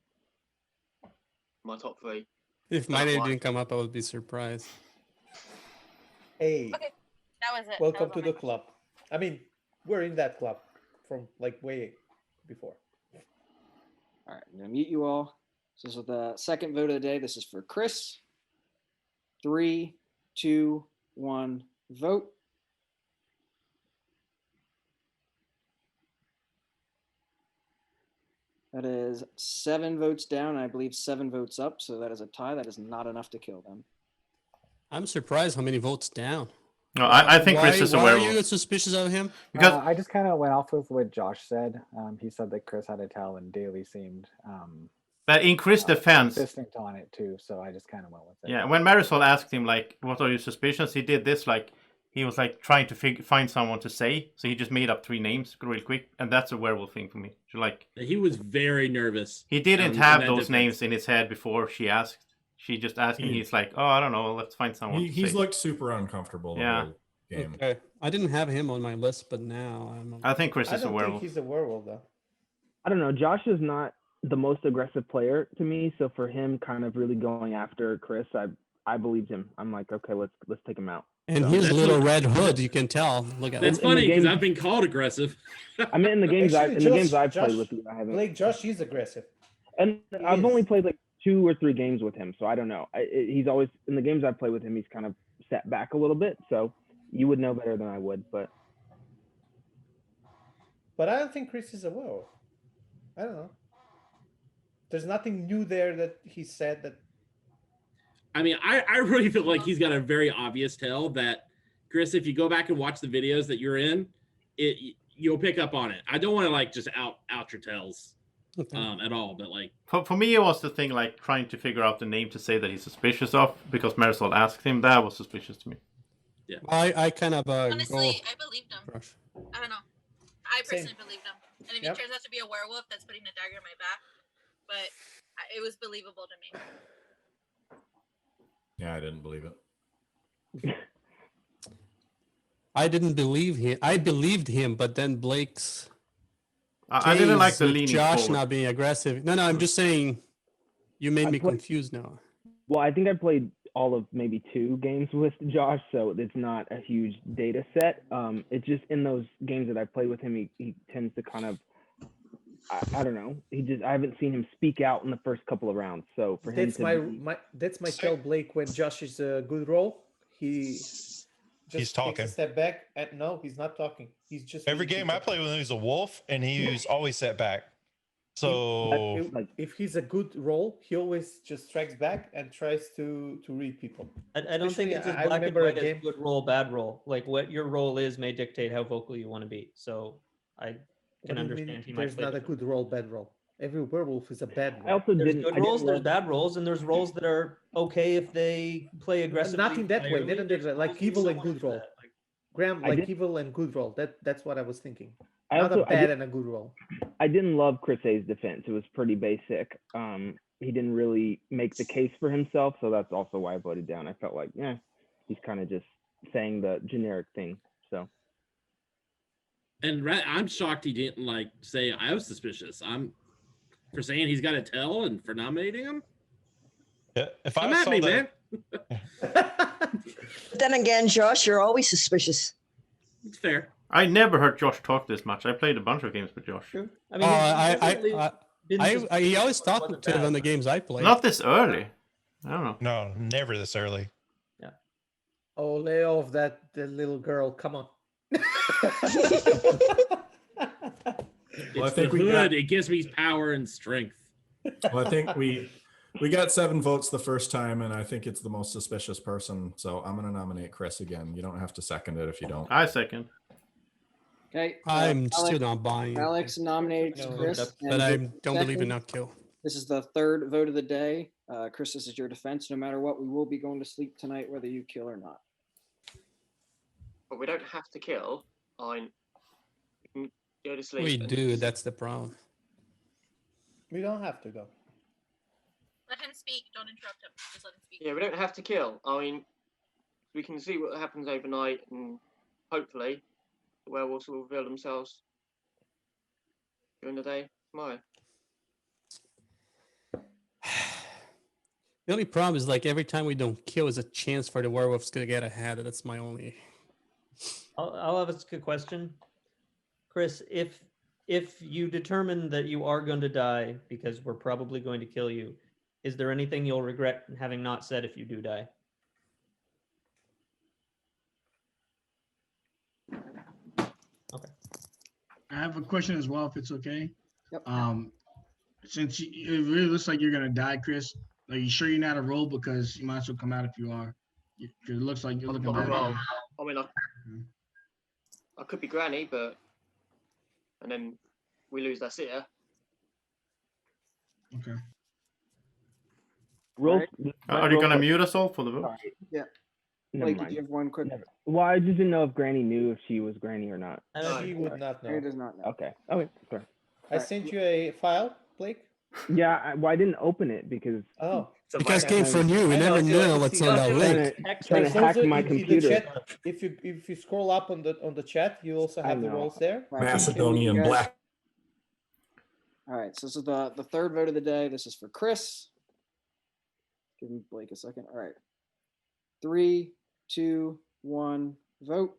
My top 3. If my name didn't come up, I would be surprised. Hey, Okay, that was it. welcome That to was all the club. I mean, we're in that club from like way before. All right, I'm gonna mute you all. So this is the second vote of the day. This is for Chris. 3, 2, 1, vote. That is 7 votes down, and I believe 7 votes up. So that is a tie. That is not enough to kill them. I'm surprised how many votes down. No, I think Chris is a Why werewolf. are you suspicious of him? Because I just kind of went off with what Josh said. He said that Chris had a tail, and Daly seemed but in Chris' defense, insistent on it too. So I just kind of went with it. yeah, when Marisol asked him like, "What are your suspicions?" he did this like he was like trying to find someone to say, so he just made up 3 names real quick, and that's a werewolf thing for me. So like, He was very nervous. he didn't in have that those defense. names in his head before she asked. She just asked, and he's like, "Oh, I don't know. Let's find someone." to He's say. looked super uncomfortable the Yeah. whole game. Okay, I didn't have him on my list, but now I'm. I think Chris I is a don't werewolf. think he's a werewolf though. I don't know. Josh is not the most aggressive player to me, so for him kind of really going after Chris, I believed him. I'm like, okay, let's take him out. And So- his That's little what- red hood, you can tell. Look at That's that. funny because game- I've been called aggressive. I mean, in the games I've Josh- played with you, I haven't. Like Josh is aggressive. And He I've is. only played like 2 or 3 games with him, so I don't know. He's always in the games I've played with him. He's kind of set back a little bit, so you would know better than I would. But But I don't think Chris is a werewolf. I don't know. There's nothing new there that he said that. I mean, I really feel like he's got a very obvious tell that, Chris, if you go back and watch the videos that you're in, you'll pick up on it. I don't want to like just out your tails Okay. at all, but like For me, it was the thing like trying to figure out the name to say that he's suspicious of because Marisol asked him. That was suspicious to me. Yeah. I kind of Honestly, I believed him. Crush. I don't know. I Same. personally believed him. And if Yep. he turns out to be a werewolf, that's putting a dagger in my back. But it was believable to me. Yeah, I didn't believe it. I didn't believe him. I believed him, but then Blake's. I didn't like the with leaning Josh forward. not being aggressive. No, I'm just saying. You made I me played- confused now. Well, I think I played all of maybe 2 games with Josh, so it's not a huge data set. It's just in those games that I played with him, he tends to kind of, I don't know. I haven't seen him speak out in the first couple of rounds. So for him That's to that's my tell Blake when Josh is a good roll. He just takes talking. a step back and no, he's not talking. He's just Every leading game I people. play with him, he's a wolf, and he's always set back. So If he's a good roll, he always just strikes back and tries to read people. I don't think Especially, it's as I black and remember a white as game. good roll, bad roll. Like what your role is may dictate how vocal you want to be. So I What can do you understand mean he might there's play not a different. good roll, bad roll? Every werewolf is a bad roll. I also There's didn't. good I rolls, didn't there's love, bad rolls, and there's rolls that are okay if they play aggressively. Not in that way. entirely. Not in There's that way. Like rolls you evil don't and wanna good do roll. that. Like, Graham, I like did- evil and good roll. That's what I was thinking. I Not also a bad and a good roll. I didn't love Chris A's defense. It was pretty basic. He didn't really make the case for himself, so that's also why I voted down. I felt like, he's kind of just saying the generic thing. So and I'm shocked he didn't like say I was suspicious. I'm for saying he's got to tell and for nominating him. yeah, if Come I at saw me, that, man. Then again, Josh, you're always suspicious. It's fair. I never heard Josh talk this much. I played a bunch of games with Josh. true. I Oh, mean, he definitely didn't just- he always wasn't talked to bad, on the but- games I played. Not this early. I don't know. no, never this early. Oh, lay off the little girl. Come on. It's I think the we hood. got- It gives me power and strength. Well, I think we got 7 votes the first time, and I think it's the most suspicious person. So I'm going to nominate Chris again. You don't have to second it if you don't. I second. Okay. I'm still not buying it. Alex nominates No, Chris. But and I the don't believe in second- not kill. This is the 3rd vote of the day. Chris, this is your defense. No matter what, we will be going to sleep tonight, whether you kill or not. But we don't have to kill. We can go to sleep. We and do. just- That's the problem. We don't have to go. Let him speak. Don't interrupt him. Just let him speak. Yeah, we don't have to kill. We can see what happens overnight, and hopefully, the werewolves will reveal themselves during the day tomorrow. The only problem is like every time we don't kill is a chance for the werewolves to get ahead. That's my only. I'll have a good question, Chris. If you determine that you are going to die because we're probably going to kill you, is there anything you'll regret having not said if you do die? Okay. I have a question as well, if it's okay. Yep. Since it really looks like you're gonna die, Chris, are you sure you're not a roll? Because you might as well come out if you are. Because it looks like you're looking Not a bad. roll. I could be Granny, and then we lose that seer. Okay. roll. Are you going to mute us all for the vote? Sorry. Yeah. Never Blake, mind. did you have one quick? Well, I just didn't know if Granny knew if she was Granny or not. He would not know. He does not know. Okay. Okay. Sorry. I sent you a file, Blake. Yeah. I didn't open it because. Oh. Because it came from you. We I know, never I know can what's see on that. that link. Trying to There's hack also my in the computer. chat, if you scroll up on the chat, you also I have the know. rolls there. Right, just kidding, you Macedonian guys. black. All right, so this is the 3rd vote of the day. This is for Chris. Give me Blake a second. All right. 3, 2, 1, vote.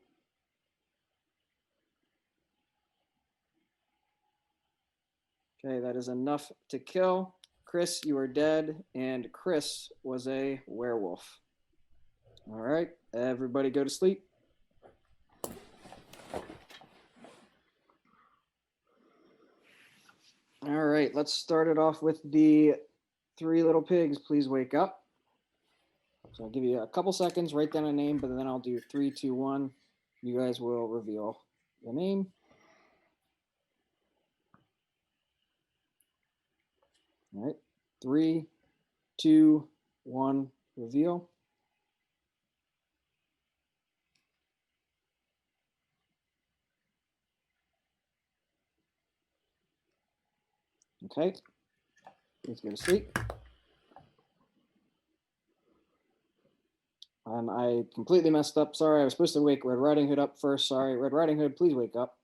Okay, that is enough to kill. Chris, you are dead, and Chris was a werewolf. All right, everybody go to sleep. All right, let's start it off with the 3 little pigs. Please wake up. So I'll give you a couple seconds, write down a name, but then I'll do 3, 2, 1. You guys will reveal the name. All right. 3, 2, 1. Reveal. Okay. Let's go to sleep. And I completely messed up. Sorry, I was supposed to wake Red Riding Hood up first. Sorry, Red Riding Hood, please wake up.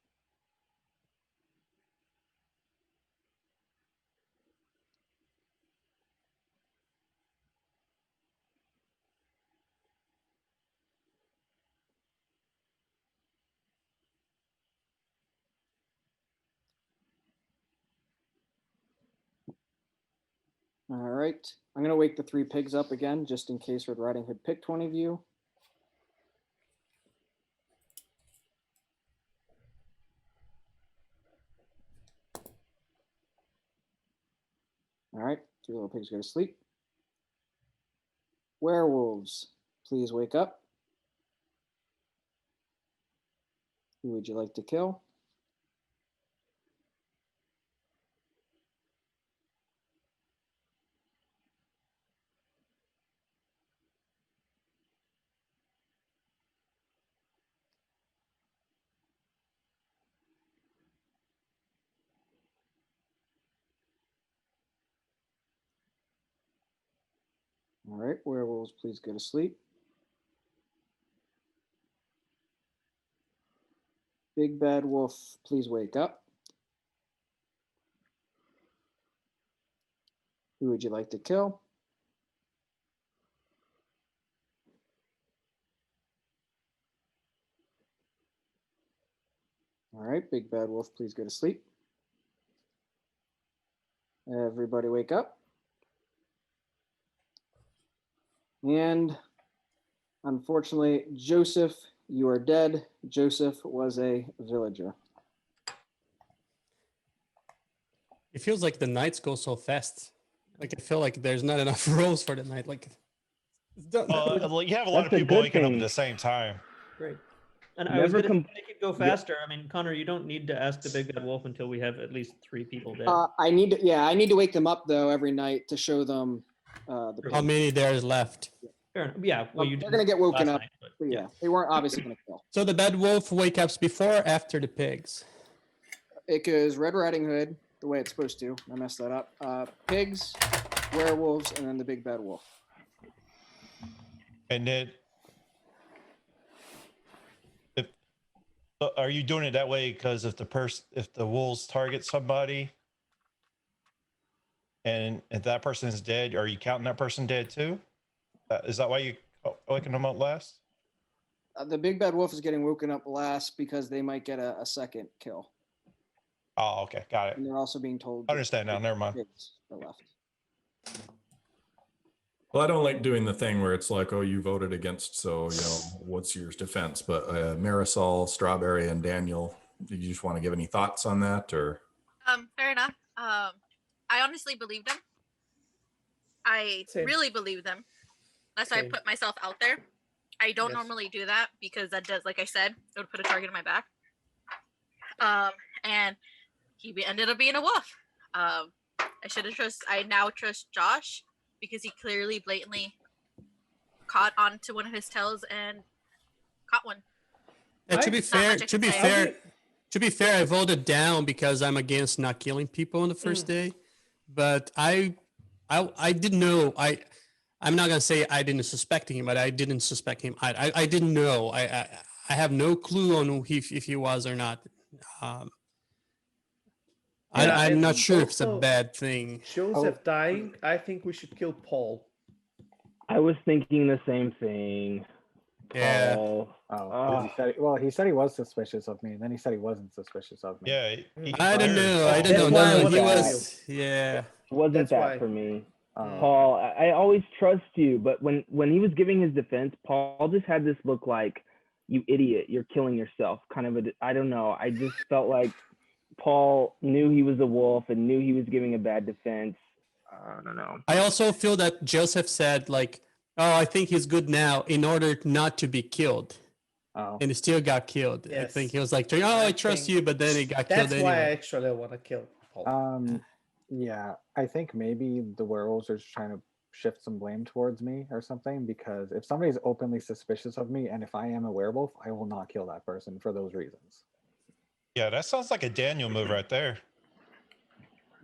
All right. I'm going to wake the 3 pigs up again, just in case Red Riding Hood picked one of you. All right. 3 little pigs go to sleep. Werewolves, please wake up. Who would you like to kill? All right, werewolves, please go to sleep. Big Bad Wolf, please wake up. Who would you like to kill? All right, Big Bad Wolf, please go to sleep. Everybody wake up. And unfortunately, Joseph, you are dead. Joseph was a villager. It feels like the nights go so fast. Like I feel like there's not enough rolls for the night. Like it's done. Well, you have a lot of That's a people good waking up at thing. the same time. Great. And I was Never going to com- make it go faster. I mean, Connor, you don't need to ask the Big Bad Wolf until we have at least 3 people dead. I need to wake them up though every night to show them the How pigs. many there is left? Fair enough. Yeah, well, you They're did gonna get woken last up. night, but But yeah, they weren't obviously gonna kill. So the Bad Wolf wake ups before or after the pigs? It goes Red Riding Hood the way it's supposed to. I messed that up. Pigs, werewolves, and then the Big Bad Wolf. And then, are you doing it that way because if the wolves target somebody, and if that person is dead, are you counting that person dead too? Is that why you waking them up last? The Big Bad Wolf is getting woken up last because they might get a second kill. Oh, okay, got it. And they're also being told. I understand now. Never mind. Pigs are left. Well, I don't like doing the thing where it's like, oh, you voted against, so what's your defense? But Marisol, Strawberry, and Daniel, did you just want to give any thoughts on that, or? Fair enough. I honestly believe them. I Same. really believe them. That's why I Same. put myself out there. I don't Yes. normally do that because that does, like I said, it would put a target in my back. And he ended up being a wolf. I now trust Josh because he clearly, blatantly caught onto one of his tails and caught one. Yeah, to be There's not fair, much I to can be say. fair, to be fair, I voted down because I'm against not killing people on the first day. But I didn't know. I'm not gonna say I didn't suspect him, but I didn't suspect him. I didn't know. I have no clue on if he was or not. Yeah, I'm and not sure if it's a also, bad thing. Joseph dying, I think we should kill Paul. I was thinking the same thing. Yeah. Paul. Oh, 'cause he said he was suspicious of me, and then he said he wasn't suspicious of me. Yeah. I don't know. I don't That's know. why I No, wanted he to was. Yeah. Wasn't That's that why. for me? Oh. Paul, I always trust you, but when he was giving his defense, Paul just had this look like, you idiot, you're killing yourself. Kind of I don't know. I just felt like Paul knew he was a wolf and knew he was giving a bad defense. I don't know. I also feel that Joseph said like, "Oh, I think he's good now," in order not to be killed. Oh. And he still got killed. I Yes. think he was like, "Oh, I trust think you," but then he got That's killed why I anyway. actually want to kill Paul. Yeah, I think maybe the werewolves are just trying to shift some blame towards me or something, because if somebody's openly suspicious of me and if I am a werewolf, I will not kill that person for those reasons. Yeah, that sounds like a Daniel move right there.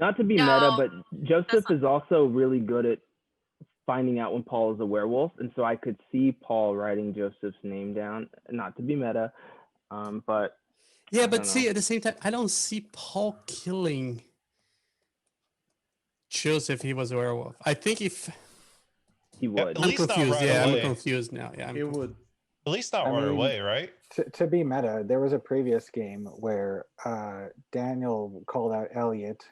Not to be meta, but Joseph is also really good at finding out when Paul is a werewolf, and so I could see Paul writing Joseph's name down. Not to be meta, but Yeah, I but don't see, know. at the same time, I don't see Paul killing Joseph if he was a werewolf. I think if he would. At I'm least not confused. right Yeah, away. I'm confused now. Yeah, He would. At least not I right mean, away, right? To be meta, there was a previous game where Daniel called out Elliot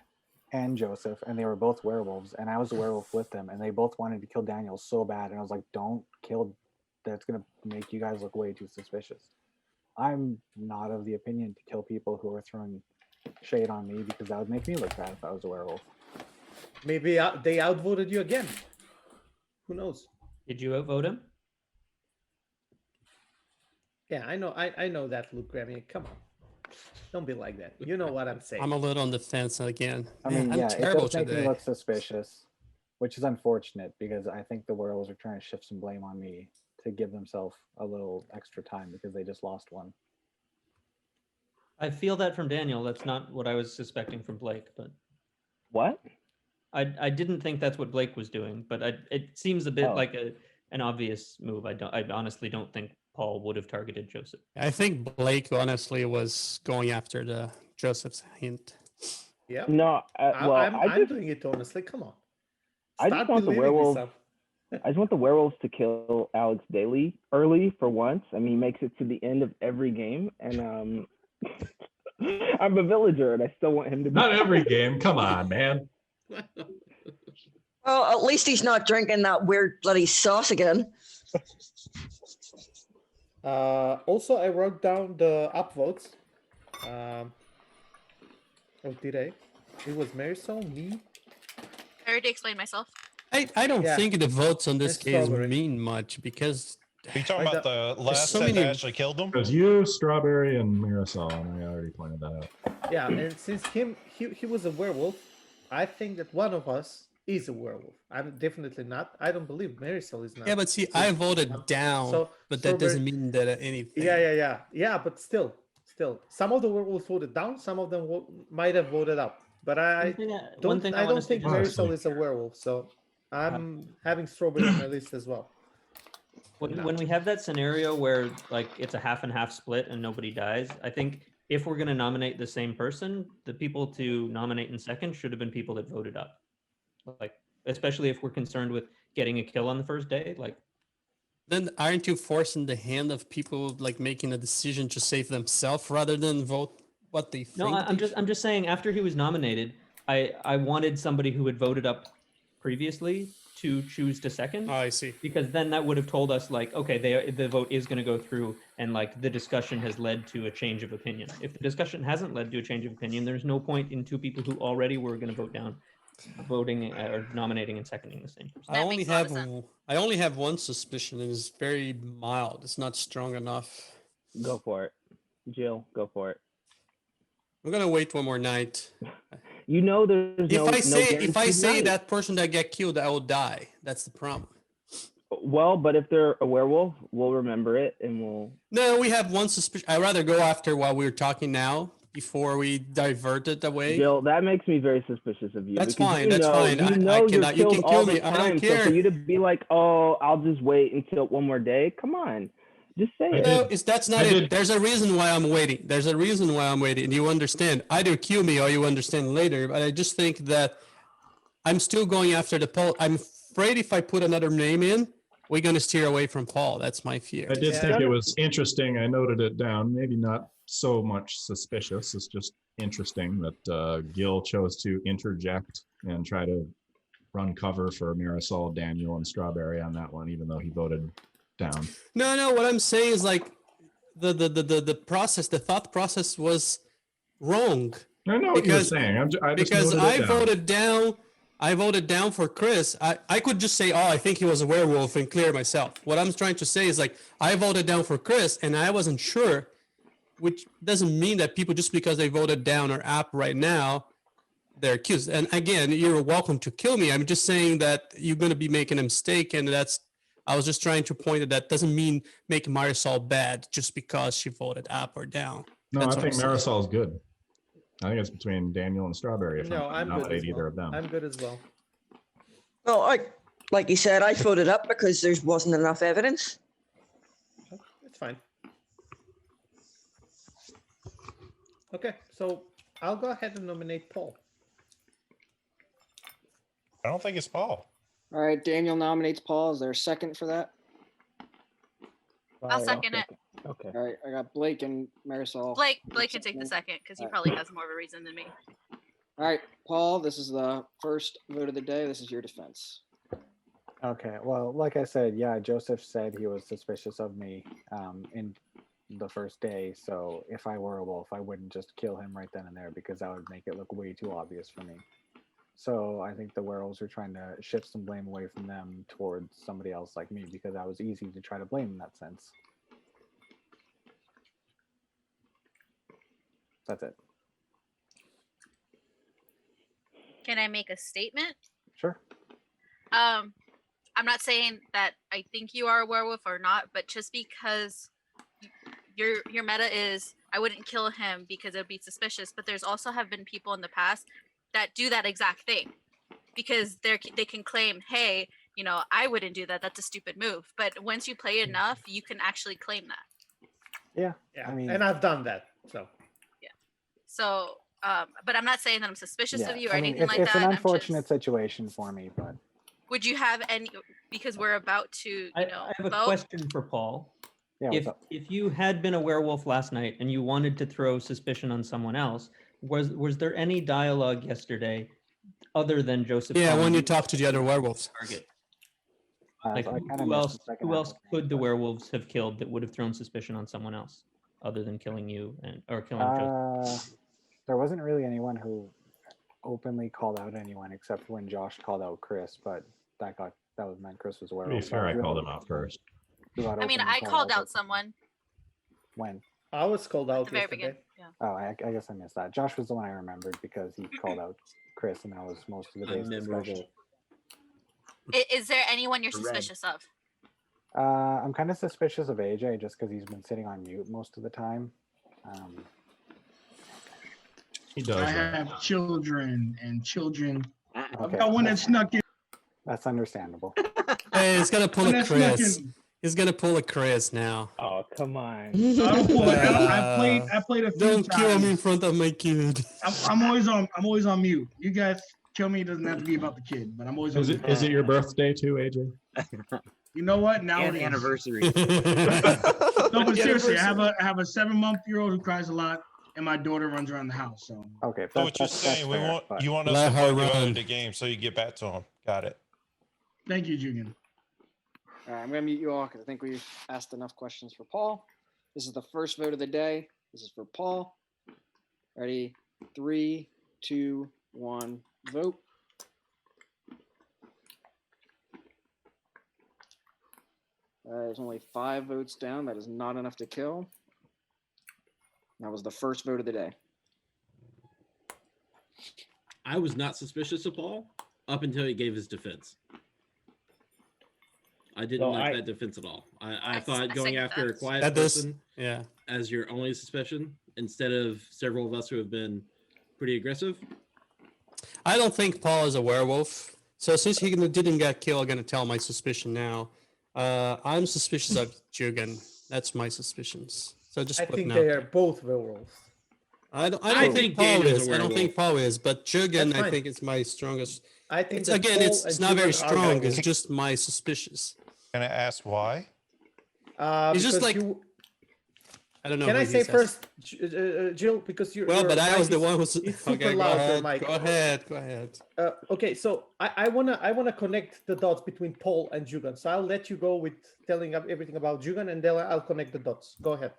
and Joseph, and they were both werewolves, and I was a werewolf with them, and they both wanted to kill Daniel so bad, and I was like, don't kill, that's going to make you guys look way too suspicious. I'm not of the opinion to kill people who are throwing shade on me, because that would make me look bad if I was a werewolf. Maybe they outvoted you again. Who knows? Did you outvote him? Yeah, I know that, Luke Grammy. Come on. Don't be like that. You know what I'm saying. I'm a little on the fence again. I Man, mean, I'm yeah, it terrible does make me today. look suspicious, which is unfortunate because I think the werewolves are trying to shift some blame on me to give themselves a little extra time because they just lost one. I feel that from Daniel. That's not what I was suspecting from Blake, but What? I didn't think that's what Blake was doing, but it seems a bit Oh. like an obvious move. I honestly don't think Paul would have targeted Joseph. I think Blake honestly was going after the Joseph's hint. Yeah. No, well, I'm doing it honestly. Come on. I just want the believing werewolves. yourself. I just want the werewolves to kill Alex Daly early for once. I mean, he makes it to the end of every game, and I'm a villager, and I still want him to. Not every game. Come on, man. Well, at least he's not drinking that weird bloody sauce again. Also, I wrote down the upvotes. Oh, did I? It was Marisol, me. I already explained myself. I don't Yeah. think the votes on this And case strawberry. mean much because Are you talking about the last so set many- that actually killed him? It was you, Strawberry, and Mirasol, and I already pointed that out. Yeah, and since he was a werewolf, I think that one of us is a werewolf. I'm definitely not. I don't believe Marisol is not. yeah, but see, I voted down, So- but so that doesn't mean that anything. Yeah, but still, some of the werewolves voted down. Some of them might have voted up. But I don't honestly think just- Marisol is a werewolf. So I'm having Strawberry on my list as well. When we have that scenario where like it's a half and half split and nobody dies, I think if we're going to nominate the same person, the people to nominate in second should have been people that voted up. Like, especially if we're concerned with getting a kill on the first day, like. Then aren't you forcing the hand of people like making a decision to save themselves rather than vote what they think? No, I'm just saying after he was nominated, I wanted somebody who had voted up previously to choose to second. Oh, I see. Because then that would have told us like, okay, the vote is going to go through, and like the discussion has led to a change of opinion. If the discussion hasn't led to a change of opinion, there's no point in two people who already were going to vote down, voting or nominating and seconding the same person. I only have one suspicion, and it's very mild. It's not strong enough. Go for it, Jill. Go for it. I'm gonna wait one more night. You know, there's If I say guaranteed night. that person that get killed, I will die. That's the problem. Well, but if they're a werewolf, we'll remember it and we'll. No, we have one suspicion. I'd rather go after while we're talking now before we divert it away. Jill, that makes me very suspicious of you. That's because fine. you That's know- fine. You I know you're cannot. You killed can all kill the me. I don't time, so care. for you to be like, oh, I'll just wait until one more day. Come on, just say it. No, that's not it. There's a reason why I'm waiting. There's a reason why I'm waiting. And you understand. Either kill me or you understand later. But I just think that I'm still going after the poll. I'm afraid if I put another name in, we're going to steer away from Paul. That's my fear. I did think it was interesting. I noted it down. Maybe not so much suspicious. It's just interesting that Gil chose to interject and try to run cover for Marisol, Daniel, and Strawberry on that one, even though he voted down. No. What I'm saying is like the process, the thought process was wrong. I know what you're saying. I just because noted it I down. voted down. I voted down for Chris. I could just say, oh, I think he was a werewolf and clear myself. What I'm trying to say is like, I voted down for Chris and I wasn't sure, which doesn't mean that people, just because they voted down or up right now, they're accused. And again, you're welcome to kill me. I'm just saying that you're going to be making a mistake, and I was just trying to point that doesn't mean making Marisol bad just because she voted up or down. No, That's I what think I'm saying. Marisol's good. I think it's between Daniel and Strawberry. If No, I'm I'm going to good as nominate either well. of them. I'm good as well. Well, like you said, I voted up because there wasn't enough evidence. It's fine. Okay, so I'll go ahead and nominate Paul. I don't think it's Paul. All right, Daniel nominates Paul. Is there a second for that? I'll second it. Okay. All right, I got Blake and Marisol. Blake can take the second because he probably has more of a reason than me. All right, Paul, this is the first vote of the day. This is your defense. Okay, well, like I said, yeah, Joseph said he was suspicious of me in the first day. So if I were a wolf, I wouldn't just kill him right then and there because that would make it look way too obvious for me. So I think the werewolves are trying to shift some blame away from them towards somebody else like me because I was easy to try to blame in that sense. That's it. Can I make a statement? Sure. I'm not saying that I think you are a werewolf or not, but just because your meta is I wouldn't kill him because it would be suspicious, but there's also have been people in the past that do that exact thing because they can claim, hey, you know, I wouldn't do that. That's a stupid move. But once you play enough, you can actually claim that. Yeah. Yeah, I mean, and I've done that. So. Yeah. So, but I'm not saying that I'm suspicious yeah, of you or I mean, anything like it's that. an I'm unfortunate situation for me, but would you have any? Because we're about to, you know, I have a vote. question for Paul. yeah. If you had been a werewolf last night and you wanted to throw suspicion on someone else, was there any dialogue yesterday other than Joseph? Yeah, calling when you you talk to the other werewolves. target? I Like kinda who missed else? the second Who half else of the could the werewolves have killed that would have thrown suspicion on someone else, other than killing you or killing Joseph? There wasn't really anyone who openly called out anyone except when Josh called out Chris, but that was meant Chris was a To be werewolf. fair, I called him out first. I mean, I called out someone. When? I was called out At the very yesterday. beginning. Yeah. Oh, I guess I missed that. Josh was the one I remembered because he called out Chris, and that was most of the day's discussion. Is there anyone you're suspicious of? I'm kind of suspicious of AJ just because he's been sitting on mute most of the time. He does. I have children and children. I've Okay, got one that snuck in. That's understandable. Hey, he's gonna pull One a that snuck Chris. in. He's gonna pull a Chris now. Oh, come on. I don't pull it. I played a few Don't kill me in times. front of my kid. I'm always on mute. You guys kill me. It doesn't have to be about the kid, but I'm always on mute. Is it your birthday too, AJ? You know what? Now And it is. anniversary. No, but seriously, I have a 7-month-old who cries a lot, and my daughter runs around the house. So okay, So what you're saying, you want us Let to her put you out run. of the game so you get back to him. Got it. thank you, Jugan. All right, I'm going to mute you all because I think we've asked enough questions for Paul. This is the first vote of the day. This is for Paul. Ready? 3, 2, 1, vote. There's only 5 votes down. That is not enough to kill. That was the first vote of the day. I was not suspicious of Paul up until he gave his defense. I didn't So like I- that defense at all. I thought going second after a that. quiet That does- person Yeah. as your only suspicion instead of several of us who have been pretty aggressive. I don't think Paul is a werewolf. So since he didn't get killed, I'm gonna tell my suspicion now. I'm suspicious of Jugan. That's my suspicions. So just I put think now. they are both werewolves. I don't think think Paul Daniel's is. a I don't think werewolf. Paul is, but Jugan, That's I fine. think it's my strongest. I think It's that again, Paul it's and not very Jugan are strong. It's werewolves. just my suspicious. Can I ask why? It's just Because like you, I don't know. can who I he say says. first, Jill? Because you're Well, your but I mic was the is- one who's it's super okay. Go loud, your ahead. mic. Go ahead. Go ahead. Okay, so I wanna connect the dots between Paul and Jugan. So I'll let you go with telling everything about Jugan, and then I'll connect the dots. Go ahead.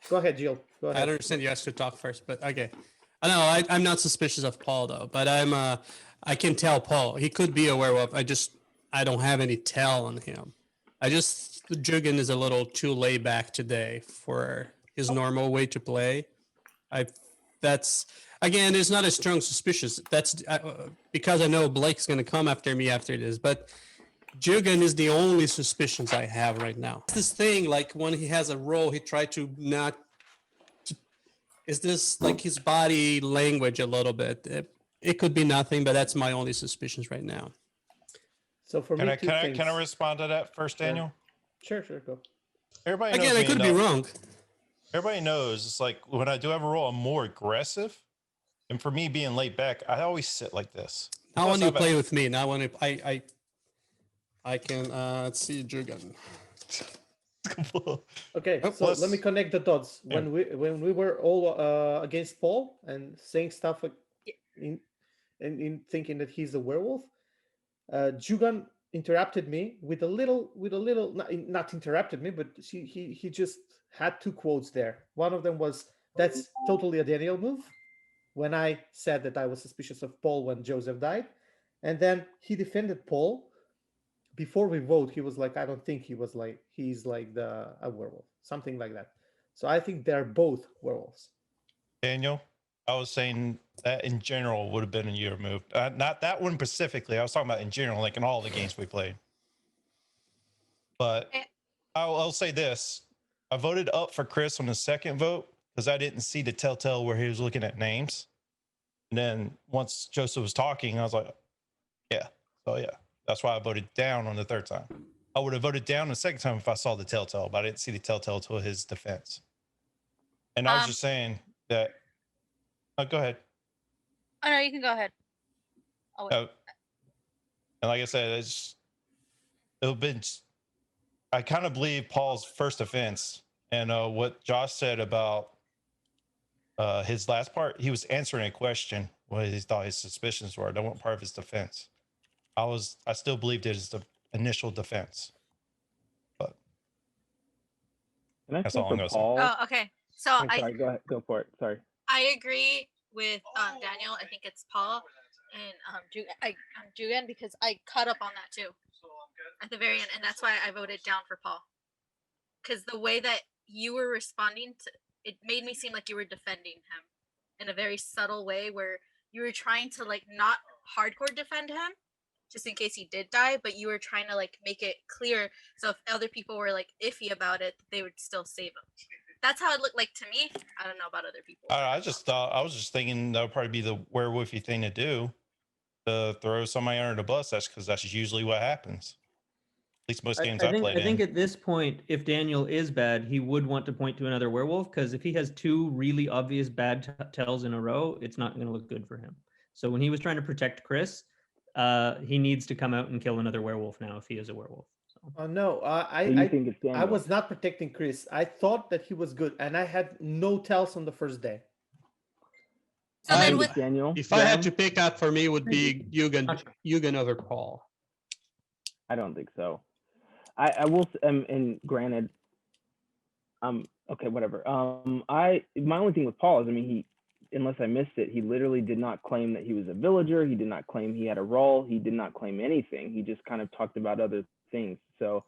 Go ahead, Jill. Go I ahead. don't understand. You asked to talk first, but okay. I know I'm not suspicious of Paul though, but I can tell Paul. He could be a werewolf. I don't have any tell on him. Jugan is a little too laid back today for his normal way to play. I that's again, it's not a strong suspicious. That's because I know Blake's going to come after me after this, but Jugan is the only suspicions I have right now. This thing, like when he has a role, he tried to not. Is this like his body language a little bit? It could be nothing, but that's my only suspicions right now. So for Can me, I two can I things. can I respond to that first, Daniel? Sure, go. Everybody Again, knows I me could be enough. wrong. Everybody knows it's like when I do have a role, I'm more aggressive. And for me being laid back, I always sit like this. Now Plus, when you I've- play with me, now when I can let's see Jugan. Okay, Oh, so let's- let me connect the dots. Yeah. When we were all against Paul and saying stuff in thinking that he's a werewolf, Jugan interrupted me with a little not interrupted me, but he just had two quotes there. One of them was, "That's totally a Daniel move," when I said that I was suspicious of Paul when Joseph died, and then he defended Paul. Before we vote, he was like, "I don't think he's like a werewolf," something like that. So I think they're both werewolves. Daniel, I was saying that in general would have been a year move. Not that one specifically. I was talking about in general, like in all the games we played. But I'll say this. I voted up for Chris on the second vote because I didn't see the telltale where he was looking at names. And then once Joseph was talking, I was like, yeah. So yeah, that's why I voted down on the third time. I would have voted down the second time if I saw the telltale, but I didn't see the telltale till his defense. And I was just saying that. Oh, go ahead. Oh no, you can go ahead. Oh, wait. And like I said, it'll been. I kind of believe Paul's first offense and what Josh said about his last part. He was answering a question what he thought his suspicions were. That wasn't part of his defense. I still believed it is the initial defense. But Can I that's say all I'm for gonna say. Paul? Oh, okay. So I'm sorry, go ahead, go for it. Sorry. I agree with Daniel. I think it's Paul and Jugan because I caught up on that too at the very end, and that's why I voted down for Paul. Because the way that you were responding to it made me seem like you were defending him in a very subtle way, where you were trying to like not hardcore defend him, just in case he did die, but you were trying to like make it clear so if other people were like iffy about it, they would still save him. That's how it looked like to me. I don't know about other people. I was just thinking that would probably be the werewolfy thing to do, to throw somebody under the bus. That's because that's usually what happens. At least most games I played I think in. at this point, if Daniel is bad, he would want to point to another werewolf, because if he has two really obvious bad tells in a row, it's not going to look good for him. So when he was trying to protect Chris, he needs to come out and kill another werewolf now if he is a werewolf. Oh no, I was not protecting Chris. I thought that he was good, and I had no tells on the first day. So then with Daniel, If I had to pick out for me, it would be Jugan over Paul. I don't think so. I will, and granted, okay, whatever. My only thing with Paul is, I mean, he, unless I missed it, he literally did not claim that he was a villager. He did not claim he had a role. He did not claim anything. He just kind of talked about other things. So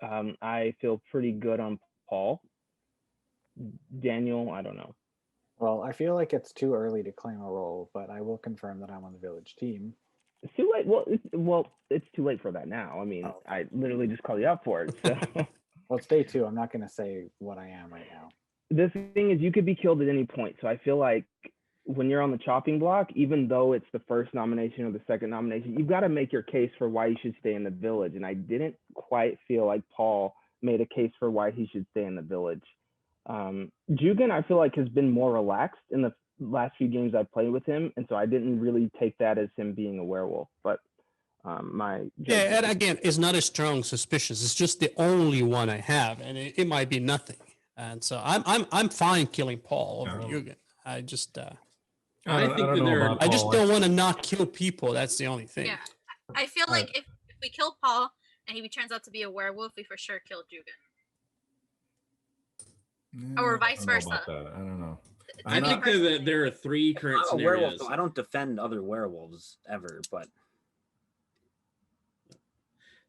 I feel pretty good on Paul. Daniel, I don't know. Well, I feel like it's too early to claim a role, but I will confirm that I'm on the village team. It's too late. Well, it's too late for that now. I mean, I literally just called you out for it. So. Well, it's day 2. I'm not going to say what I am right now. The thing is, you could be killed at any point. So I feel like when you're on the chopping block, even though it's the first nomination or the second nomination, you've got to make your case for why you should stay in the village. And I didn't quite feel like Paul made a case for why he should stay in the village. Jugan, I feel like, has been more relaxed in the last few games I played with him, and so I didn't really take that as him being a werewolf. But and again, it's not a strong suspicious. It's just the only one I have, and it might be nothing. And so I'm fine killing Paul over Jugan. I just I just don't want to not kill people. That's the only thing. Yeah, I feel like if we kill Paul and he turns out to be a werewolf, we for sure kill Jugan. Or vice versa. I don't know. I think that there are 3 current I'm a werewolf, scenarios. so I don't defend other werewolves ever, but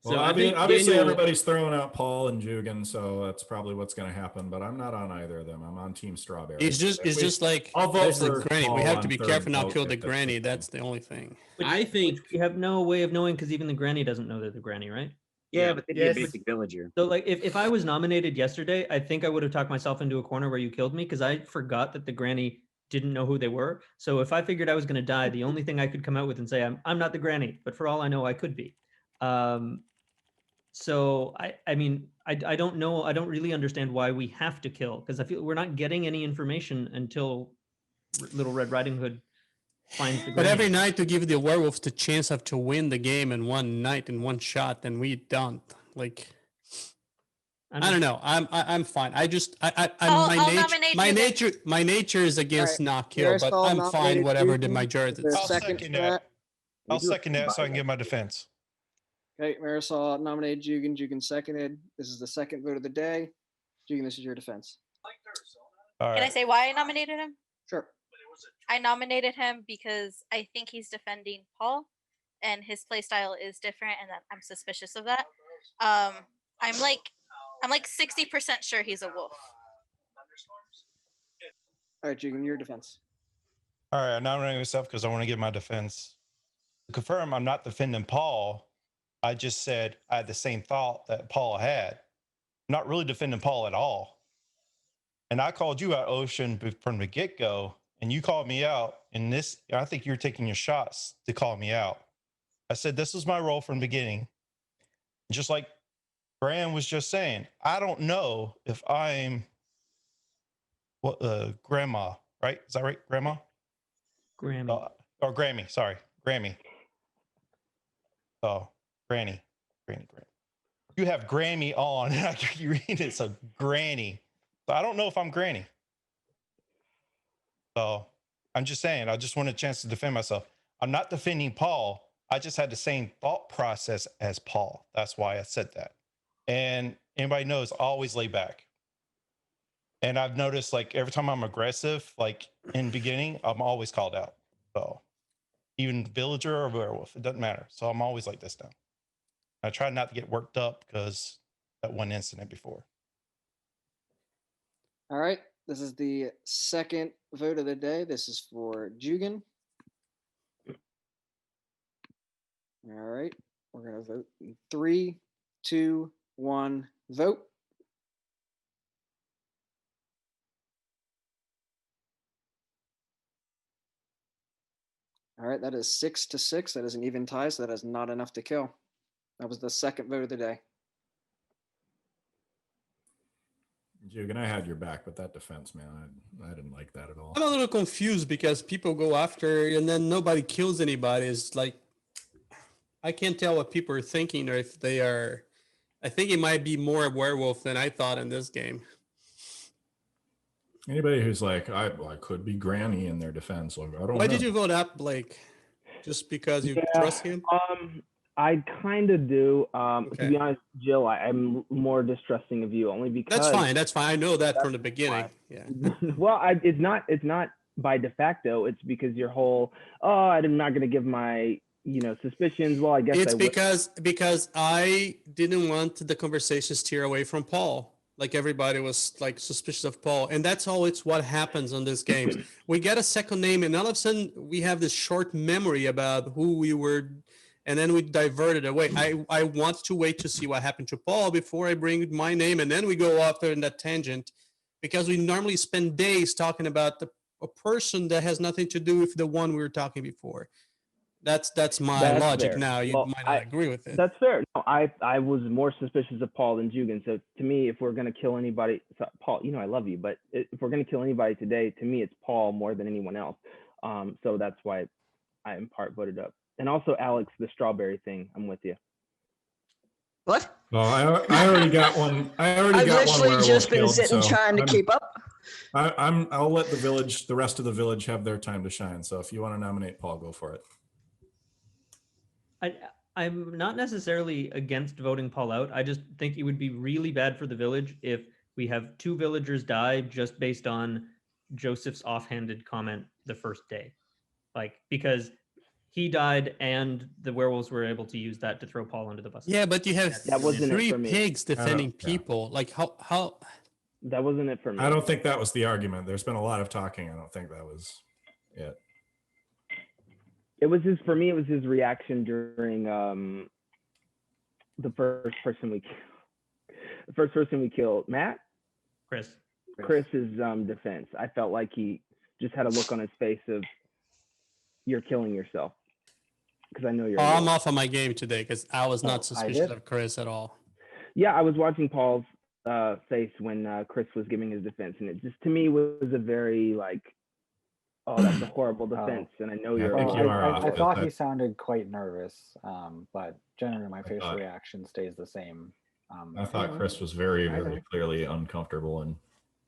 So Well, I think obviously Daniel- everybody's throwing out Paul and Jugan, so that's probably what's going to happen. But I'm not on either of them. I'm on Team Strawberry. It's just like I'll vote there's the for granny. We Paul have to on be third careful not vote to kill the if that's granny. thing. That's the only thing. I think we have no way of knowing because even the granny doesn't know they're the granny, right? Yeah, but they'd be Yes. a basic villager. So like if I was nominated yesterday, I think I would have talked myself into a corner where you killed me because I forgot that the granny didn't know who they were. So if I figured I was going to die, the only thing I could come out with and say I'm not the granny, but for all I know, I could be. So I mean I don't know. I don't really understand why we have to kill because I feel we're not getting any information until Little Red Riding Hood finds the But granny. every night to give the werewolf the chance of to win the game in one night in one shot, and we don't. Like, I don't know. I'm fine. I'm my nature is against not kill, but I'm fine whatever the majority. I'll second that. I'll second that so I can get my defense. Okay, Marisol nominated Jugan. Jugan seconded. This is the second vote of the day. Jugan, this is your defense. All Can I right. say why I nominated him? Sure. I nominated him because I think he's defending Paul, and his playstyle is different, and that I'm suspicious of that. I'm like 60% sure he's a wolf. All right, Jugan, your defense. All right, I nominated myself because I want to give my defense. To confirm, I'm not defending Paul. I just said I had the same thought that Paul had. I'm not really defending Paul at all. And I called you out, Ocean, from the get-go, and you called me out. And this, I think you're taking your shots to call me out. I said this was my role from the beginning. Just like Graham was just saying, I don't know if I'm grandma, right? Is that right, grandma? Grammy. Or Grammy, sorry, Grammy. Oh, Granny. You have Grammy on, and I keep reading it, so Granny. So I don't know if I'm Granny. So I'm just saying, I just want a chance to defend myself. I'm not defending Paul. I just had the same thought process as Paul. That's why I said that. And anybody knows, I always lay back. And I've noticed, like, every time I'm aggressive, like in the beginning, I'm always called out. So even villager or werewolf, it doesn't matter. So I'm always like this now. I try not to get worked up because that one incident before. All right, this is the second vote of the day. This is for Jugan. All right, we're gonna vote in 3, 2, 1, vote. All right, that is 6-6. That is an even tie, so that is not enough to kill. That was the second vote of the day. Jugan, I had your back with that defense, man. I didn't like that at all. I'm a little confused because people go after and then nobody kills anybody. It's like I can't tell what people are thinking or if they are. I think it might be more a werewolf than I thought in this game. Anybody who's like, I could be Granny in their defense. Like, I don't know. Why did you vote up, Blake? Just because you trust him? I kind of do. Okay. To be honest, Jill, I'm more distrusting of you only because. That's fine. That's fine. I know that from the beginning. Yeah. Well, it's not by de facto. It's because your whole, I'm not going to give my, suspicions. Well, I guess It's I would. because I didn't want the conversation steer away from Paul. Like everybody was like suspicious of Paul, and that's always what happens on this game. We get a second name, and all of a sudden we have this short memory about who we were, and then we divert it away. I want to wait to see what happened to Paul before I bring my name, and then we go off there in that tangent, because we normally spend days talking about a person that has nothing to do with the one we were talking before. That's my logic fair. now. You Well, might not agree with it. That's fair. No, I was more suspicious of Paul than Jugan. So to me, if we're gonna kill anybody, Paul, I love you, but if we're gonna kill anybody today, to me, it's Paul more than anyone else. So that's why I in part voted up. And also, Alex, the strawberry thing, I'm with you. What? Well, I already got one. I've literally just been sitting trying to keep up. I'll let the rest of the village have their time to shine. So if you want to nominate Paul, go for it. I'm not necessarily against voting Paul out. I just think it would be really bad for the village if we have 2 villagers die just based on Joseph's offhanded comment the first day. Like, because he died, and the werewolves were able to use that to throw Paul under the bus. Yeah, but you have That wasn't it three for me. pigs defending yeah. people. Like how That wasn't it for me. I don't think that was the argument. There's been a lot of talking. I don't think that was it. It was his, for me, it was his reaction during the first person we killed. Matt? Chris's defense. I felt like he just had a look on his face of, you're killing yourself. Because I know you're. I'm off on my game today because I was not I suspicious did? of Chris at all. Yeah, I was watching Paul's face when Chris was giving his defense, and it just to me was a very like, oh, that's a horrible defense, and I know Yeah, you're. I think you are I off, thought but he sounded quite nervous, but generally my facial thought- reaction stays the same. I thought yeah. Chris was very, I very know. clearly uncomfortable and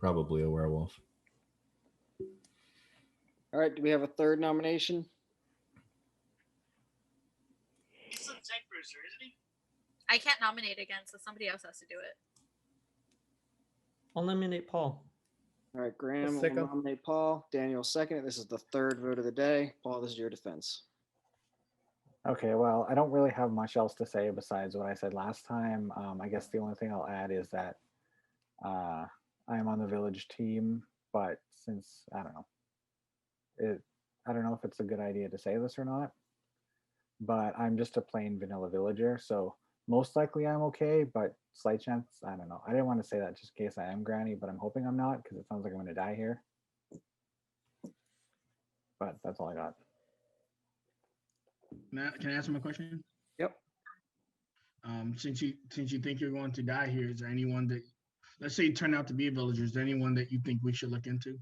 probably a werewolf. All right, do we have a third nomination? I can't nominate again, so somebody else has to do it. I'll nominate Paul. All right, Graham will second. nominate Paul. Daniel second. This is the third vote of the day. Paul, this is your defense. Okay, well, I don't really have much else to say besides what I said last time. I guess the only thing I'll add is that I am on the village team, but since I don't know if it's a good idea to say this or not, but I'm just a plain vanilla villager, so most likely I'm okay, but slight chance, I don't know. I didn't want to say that just in case I am Granny, but I'm hoping I'm not because it sounds like I'm going to die here. But that's all I got. Matt, can I answer my question? Yep. Since you think you're going to die here, is there anyone that, let's say you turn out to be a villager, is there anyone that you think we should look into?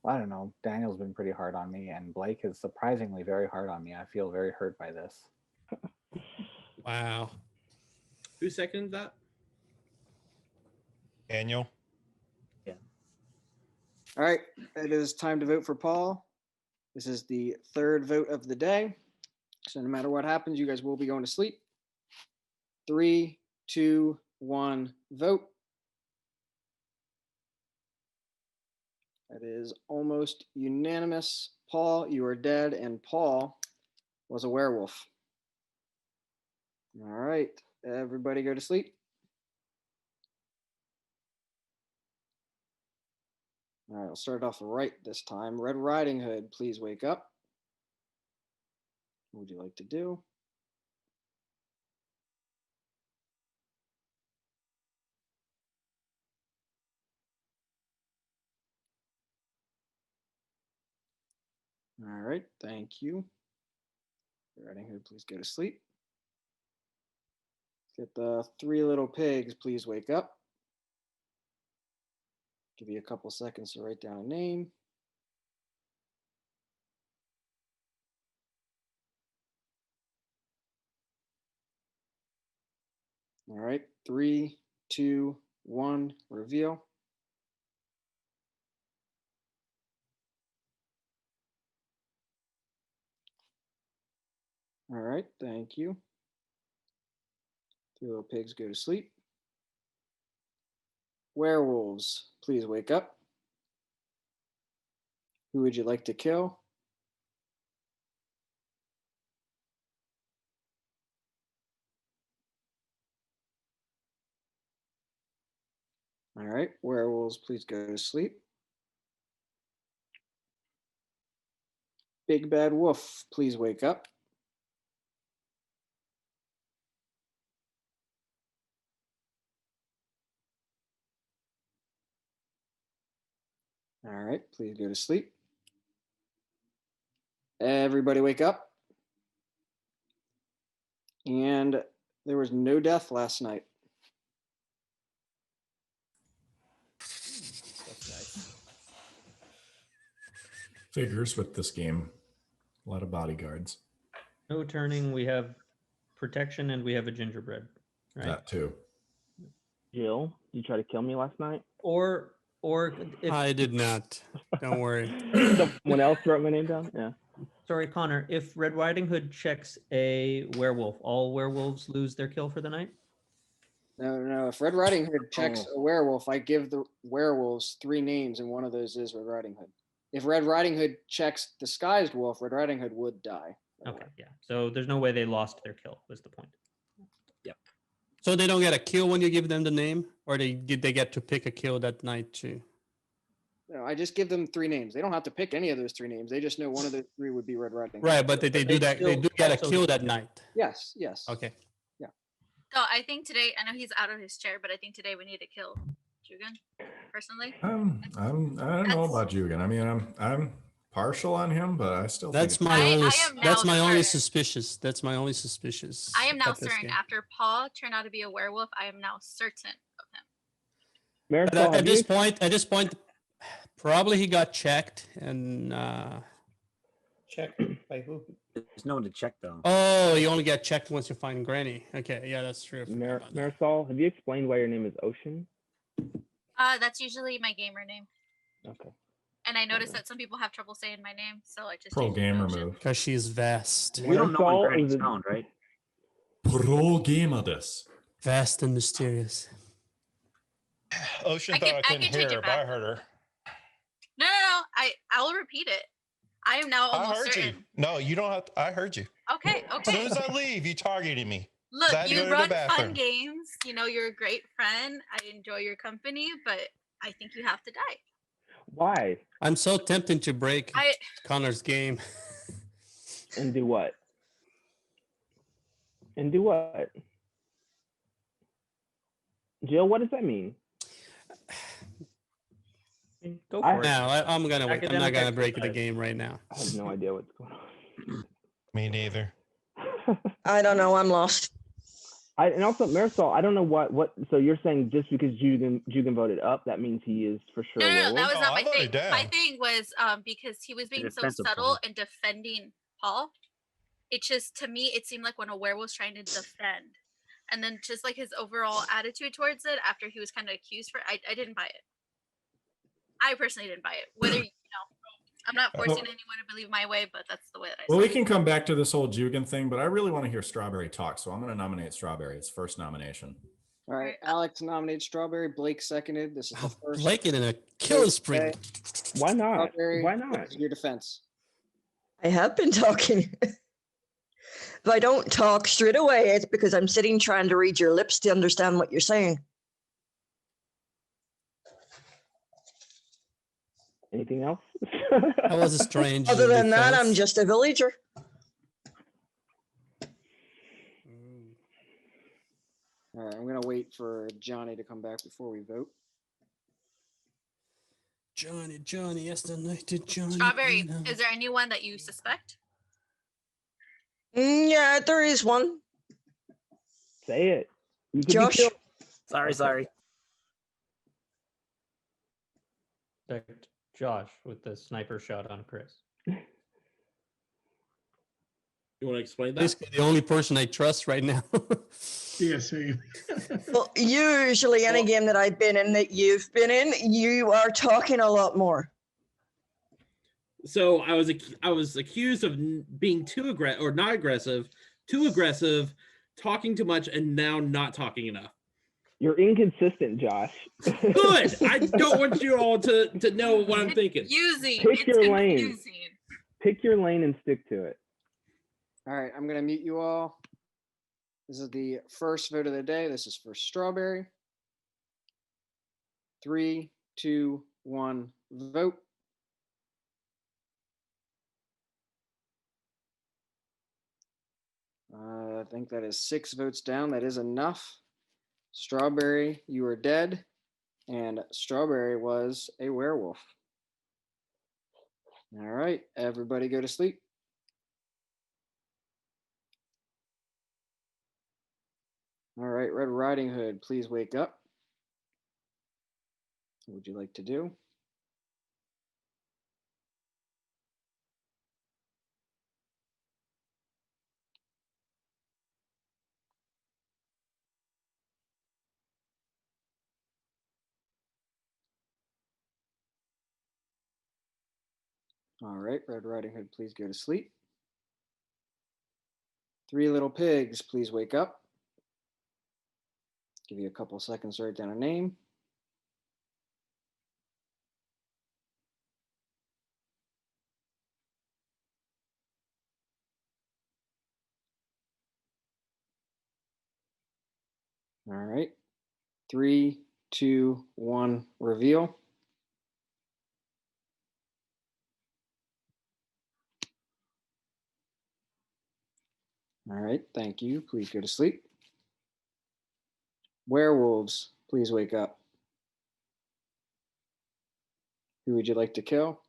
I don't know. Daniel's been pretty hard on me, and Blake is surprisingly very hard on me. I feel very hurt by this. Wow. Who seconded that? Daniel. All right, it is time to vote for Paul. This is the third vote of the day. So no matter what happens, you guys will be going to sleep. 3, 2, 1, vote. That is almost unanimous. Paul, you are dead, and Paul was a werewolf. All right, everybody go to sleep. All right, I'll start off right this time. Red Riding Hood, please wake up. What would you like to do? All right, thank you. Red Riding Hood, please go to sleep. Get the 3 little pigs, please wake up. Give you a couple seconds to write down a name. All right, 3, 2, 1, reveal. All right, thank you. 3 little pigs go to sleep. Werewolves, please wake up. Who would you like to kill? All right, werewolves, please go to sleep. Big Bad Wolf, please wake up. All right, please go to sleep. Everybody wake up. And there was no death last night. That's nice. Figures with this game. A lot of bodyguards. No turning. We have protection, and we have a gingerbread. Right. That too. Jill, you tried to kill me last night? Or if I did not. Don't worry. Someone else wrote my name down? Yeah. sorry, Connor, if Red Riding Hood checks a werewolf, all werewolves lose their kill for the night? No. If Red Riding Hood checks a werewolf, I give the werewolves 3 names, and one of those is Red Riding Hood. if Red Riding Hood checks disguised wolf, Red Riding Hood would die. Okay, yeah. So there's no way they lost their kill. Was the point? Yep. So they don't get a kill when you give them the name, or they get to pick a kill that night too. No, I just give them 3 names. They don't have to pick any of those 3 names. They just know one of those 3 would be Red Riding Hood. Right, but they do that. They do get a kill that night. Yes, yes. Okay. So I think today, I know he's out of his chair, but I think today we need to kill Jugan, personally. I don't know about Jugan. I mean, I'm partial on him, but I still. That's think my only. am now That's my only certain. suspicious. That's my only suspicious. I am now at this certain game. after Paul turned out to be a werewolf, I am now certain of him. But at this point, probably he got checked and. Check by who? There's no one to check though. Oh, you only get checked once you find Granny. Okay, yeah, that's true. Marisol, have you explained why your name is Ocean? That's usually my gamer name. Okay. And I noticed that some people have trouble saying my name, so I just Pro changed it to gamer Ocean. move. Because she's vast. We don't know when Marisol Granny's is a- found, right? Pro gamer this. Vast and mysterious. Ocean I thought can- I I couldn't can hear change her, it but I back. heard her. No. I will repeat it. I am now I almost heard certain. you. No, you don't have to. I heard you. Okay, As soon okay. as I leave, you targeted me. Look, I had to go you to the run bathroom. fun games. You know, you're a great friend. I enjoy your company, but I think you have to die. Why? I'm so tempted to break I Connor's game. And do what? And do what? Jill, what does that mean? Go I- for it. No, I'm gonna wait. I'm not Academic gonna break the exercise. game right now. I have no idea what's going on. Me neither. I don't know. I'm lost. And also Marisol, I don't know what. So you're saying just because Jugan voted up, that means he is for sure. no, a that werewolf? was No, not I my thing. voted My down. thing was because he was being so defensive subtle Paul. and defending Paul. It just, to me, it seemed like when a werewolf's trying to defend, and then just like his overall attitude towards it after he was kind of accused for, I didn't buy it. I personally didn't buy it. Whether I'm not forcing anyone to believe my way, but that's the way that I. Well, saw we it. can come back to this whole Jugan thing, but I really want to hear Strawberry talk, so I'm going to nominate Strawberry. It's first nomination. All right, Alex nominated Strawberry. Blake seconded. This is the first. Blake in a kill spree. Okay. Why not? Strawberry, Why this not? is your defense. I have been talking. If I don't talk straight away, it's because I'm sitting trying to read your lips to understand what you're saying. Anything else? That was a strange. Other than that, I'm defense. just a villager. All right, I'm gonna wait for Johnny to come back before we vote. Johnny, yes, the night to Johnny. Strawberry, is there anyone that you suspect? Yeah, there is one. Say it. You could be Josh. killed. Sorry. Protect Josh with the sniper shot on Chris. You want to explain that? Basically, the only person I trust right now. Yeah, same. Well, usually any game that I've been in that you've been in, you are talking a lot more. So I was accused of being too aggressive or not aggressive, too aggressive, talking too much, and now not talking enough. You're inconsistent, Josh. Good. I don't want you all to know what I'm thinking. Pick your lane. Pick your lane and stick to it. All right, I'm gonna mute you all. This is the first vote of the day. This is for Strawberry. 3, 2, 1, vote. I think that is 6 votes down. That is enough. Strawberry, you are dead. And Strawberry was a werewolf. All right, everybody go to sleep. All right, Red Riding Hood, please wake up. What would you like to do? All right, Red Riding Hood, please go to sleep. 3 Little Pigs, please wake up. Give you a couple seconds to write down a name. All right. 3, 2, 1, reveal. All right, thank you. Please go to sleep. Werewolves, please wake up. Who would you like to kill?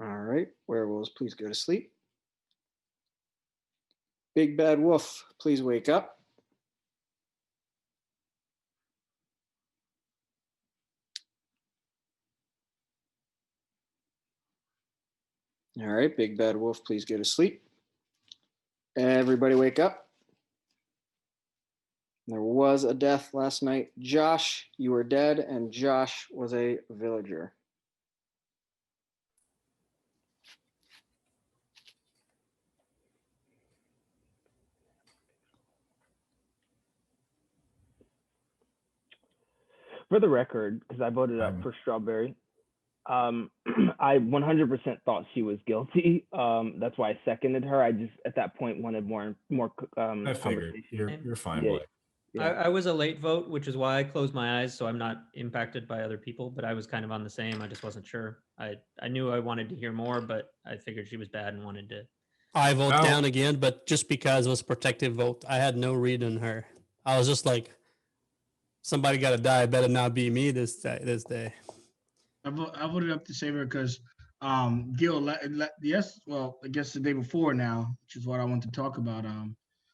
All right, werewolves, please go to sleep. Big Bad Wolf, please wake up. All right, Big Bad Wolf, please go to sleep. Everybody wake up. There was a death last night. Josh, you were dead, and Josh was a villager. For the record, because I voted up for Strawberry, I 100% thought she was guilty. That's why I seconded her. I just at that point wanted more I figured conversation. you're fine, Yeah. Blake. Yeah. I was a late vote, which is why I closed my eyes, so I'm not impacted by other people. But I was kind of on the same. I just wasn't sure. I knew I wanted to hear more, but I figured she was bad and wanted to. I vote down again, but just because it was protective vote. I had no read on her. I was just like, somebody got to die. Better not be me this day. I voted up to save her because Gil, well, I guess the day before now, which is what I want to talk about.